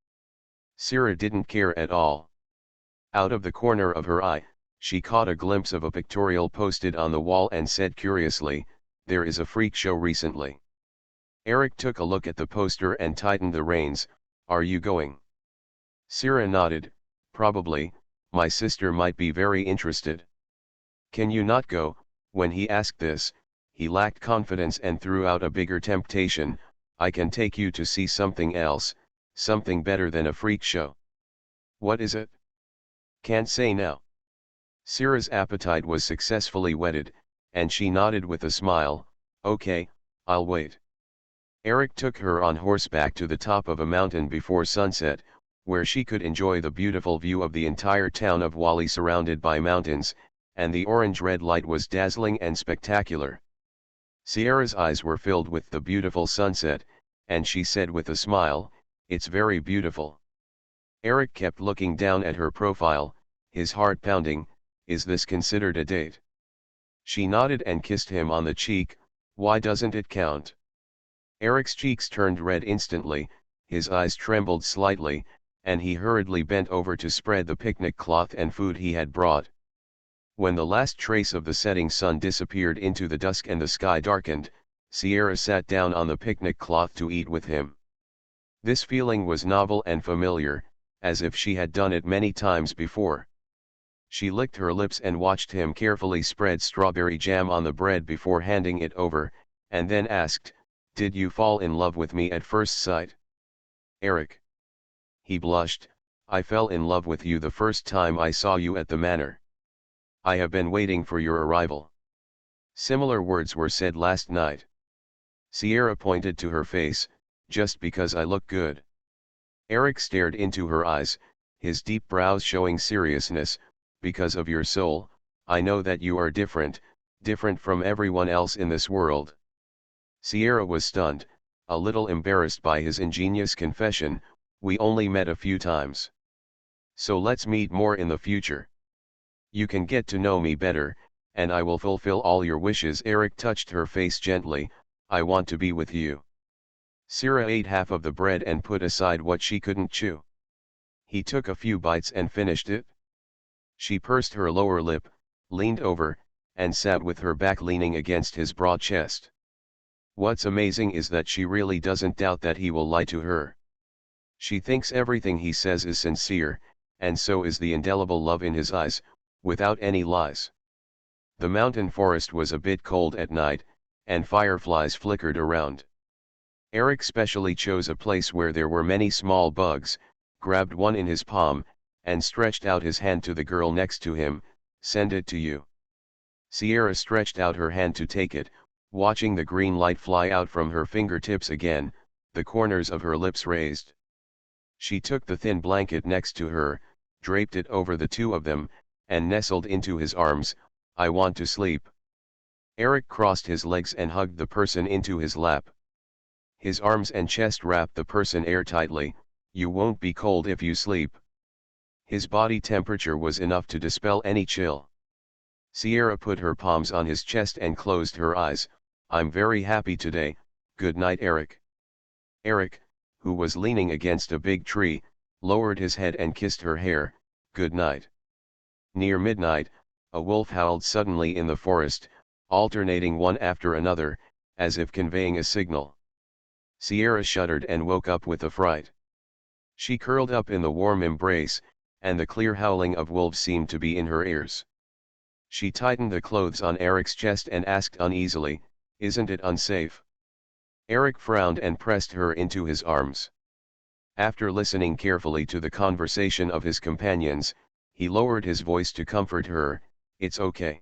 Sierra didn't care at all. Out of the corner of her eye, she caught a glimpse of a pictorial posted on the wall and said curiously, "There is a freak show recently." Eric took a look at the poster and tightened the reins. "Are you going?" Sierra nodded. "Probably, my sister might be very interested." "Can you not go?" When he asked this, he lacked confidence and threw out a bigger temptation. "I can take you to see something else, something better than a freak show." "What is it?" "Can't say now." Sierra's appetite was successfully whetted, and she nodded with a smile. "Okay, I'll wait." Eric took her on horseback to the top of a mountain before sunset, where she could enjoy the beautiful view of the entire town of Wally surrounded by mountains, and the orange-red light was dazzling and spectacular. Sierra's eyes were filled with the beautiful sunset, and she said with a smile, "It's very beautiful." Eric kept looking down at her profile, his heart pounding. "Is this considered a date?" She nodded and kissed him on the cheek. "Why doesn't it count?" Eric's cheeks turned red instantly, his eyes trembled slightly, and he hurriedly bent over to spread the picnic cloth and food he had brought. When the last trace of the setting sun disappeared into the dusk and the sky darkened, Sierra sat down on the picnic cloth to eat with him. This feeling was novel and familiar, as if she had done it many times before. She licked her lips and watched him carefully spread strawberry jam on the bread before handing it over, and then asked, "Did you fall in love with me at first sight?" "Eric." He blushed, "I fell in love with you the first time I saw you at the manor. I have been waiting for your arrival." Similar words were said last night. Sierra pointed to her face, "Just because I look good." Eric stared into her eyes, his deep brows showing seriousness, "Because of your soul, I know that you are different, different from everyone else in this world." Sierra was stunned, a little embarrassed by his ingenious confession, "We only met a few times. So let's meet more in the future. You can get to know me better, and I will fulfill all your wishes." Eric touched her face gently, "I want to be with you." Sierra ate half of the bread and put aside what she couldn't chew. He took a few bites and finished it. She pursed her lower lip, leaned over, and sat with her back leaning against his broad chest. What's amazing is that she really doesn't doubt that he will lie to her. She thinks everything he says is sincere, and so is the indelible love in his eyes, without any lies. The mountain forest was a bit cold at night, and fireflies flickered around. Eric specially chose a place where there were many small bugs, grabbed one in his palm, and stretched out his hand to the girl next to him, "Send it to you." Sierra stretched out her hand to take it, watching the green light fly out from her fingertips again, the corners of her lips raised. She took the thin blanket next to her, draped it over the two of them, and nestled into his arms. "I want to sleep." Eric crossed his legs and hugged the person into his lap. His arms and chest wrapped the person airtightly. "You won't be cold if you sleep." His body temperature was enough to dispel any chill. Sierra put her palms on his chest and closed her eyes. "I'm very happy today, good night, Eric." Eric, who was leaning against a big tree, lowered his head and kissed her hair. "Good night." Near midnight, a wolf howled suddenly in the forest, alternating one after another, as if conveying a signal. Sierra shuddered and woke up with a fright. She curled up in the warm embrace, and the clear howling of wolves seemed to be in her ears. She tightened the clothes on Eric's chest and asked uneasily, "Isn't it unsafe?" Eric frowned and pressed her into his arms. After listening carefully to the conversation of his companions, he lowered his voice to comfort her, "It's okay.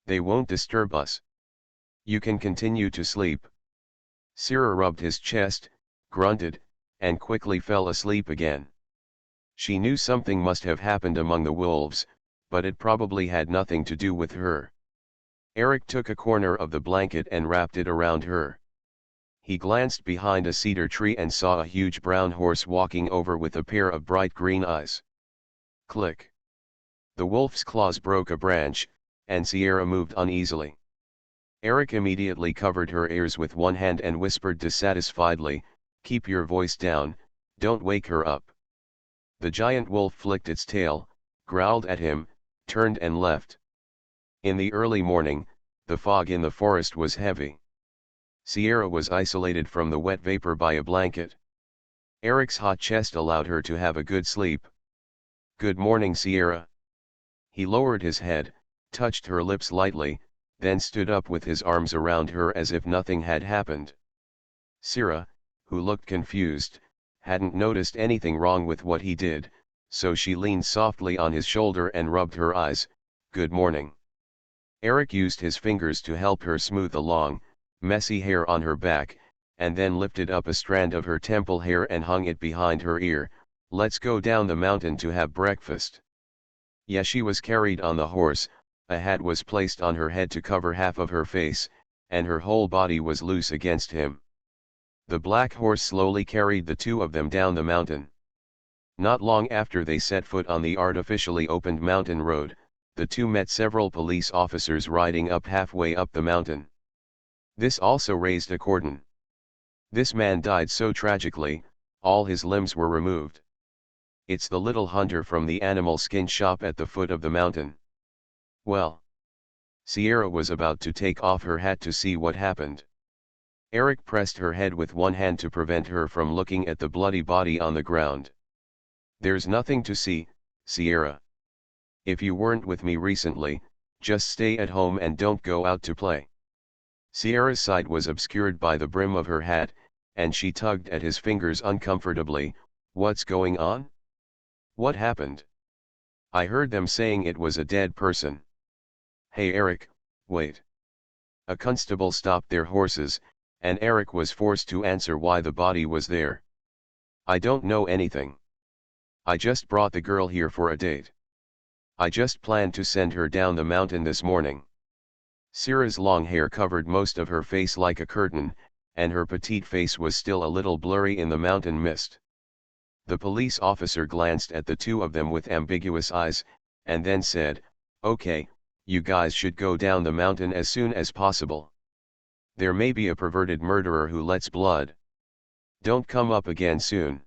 They won't disturb us. You can continue to sleep." Sierra rubbed his chest, grunted, and quickly fell asleep again. She knew something must have happened among the wolves, but it probably had nothing to do with her. Eric took a corner of the blanket and wrapped it around her. He glanced behind a cedar tree and saw a huge brown horse walking over with a pair of bright green eyes. Click. The wolf's claws broke a branch, and Sierra moved uneasily. Eric immediately covered her ears with one hand and whispered dissatisfiedly, "Keep your voice down, don't wake her up." The giant wolf flicked its tail, growled at him, turned and left. In the early morning, the fog in the forest was heavy. Sierra was isolated from the wet vapor by a blanket. Eric's hot chest allowed her to have a good sleep. "Good morning, Sierra." He lowered his head, touched her lips lightly, then stood up with his arms around her as if nothing had happened. Sierra, who looked confused, hadn't noticed anything wrong with what he did, so she leaned softly on his shoulder and rubbed her eyes. "Good morning." Eric used his fingers to help her smooth the long, messy hair on her back, and then lifted up a strand of her temple hair and hung it behind her ear. "Let's go down the mountain to have breakfast." Yeah, she was carried on the horse, a hat was placed on her head to cover half of her face, and her whole body was loose against him. The black horse slowly carried the two of them down the mountain. Not long after they set foot on the artificially opened mountain road, the two met several police officers riding up halfway up the mountain. This also raised a cordon. "This man died so tragically, all his limbs were removed. It's the little hunter from the animal skin shop at the foot of the mountain." "Well." Sierra was about to take off her hat to see what happened. Eric pressed her head with one hand to prevent her from looking at the bloody body on the ground. There's nothing to see, Sierra. If you weren't with me recently, just stay at home and don't go out to play. Sierra's sight was obscured by the brim of her hat, and she tugged at his fingers uncomfortably. What's going on? What happened? I heard them saying it was a dead person. Hey Eric, wait. A constable stopped their horses, and Eric was forced to answer why the body was there. I don't know anything. I just brought the girl here for a date. I just planned to send her down the mountain this morning. Sierra's long hair covered most of her face like a curtain, and her petite face was still a little blurry in the mountain mist. The police officer glanced at the two of them with ambiguous eyes, and then said, "Okay, you guys should go down the mountain as soon as possible. There may be a perverted murderer who lets blood. Don't come up again soon."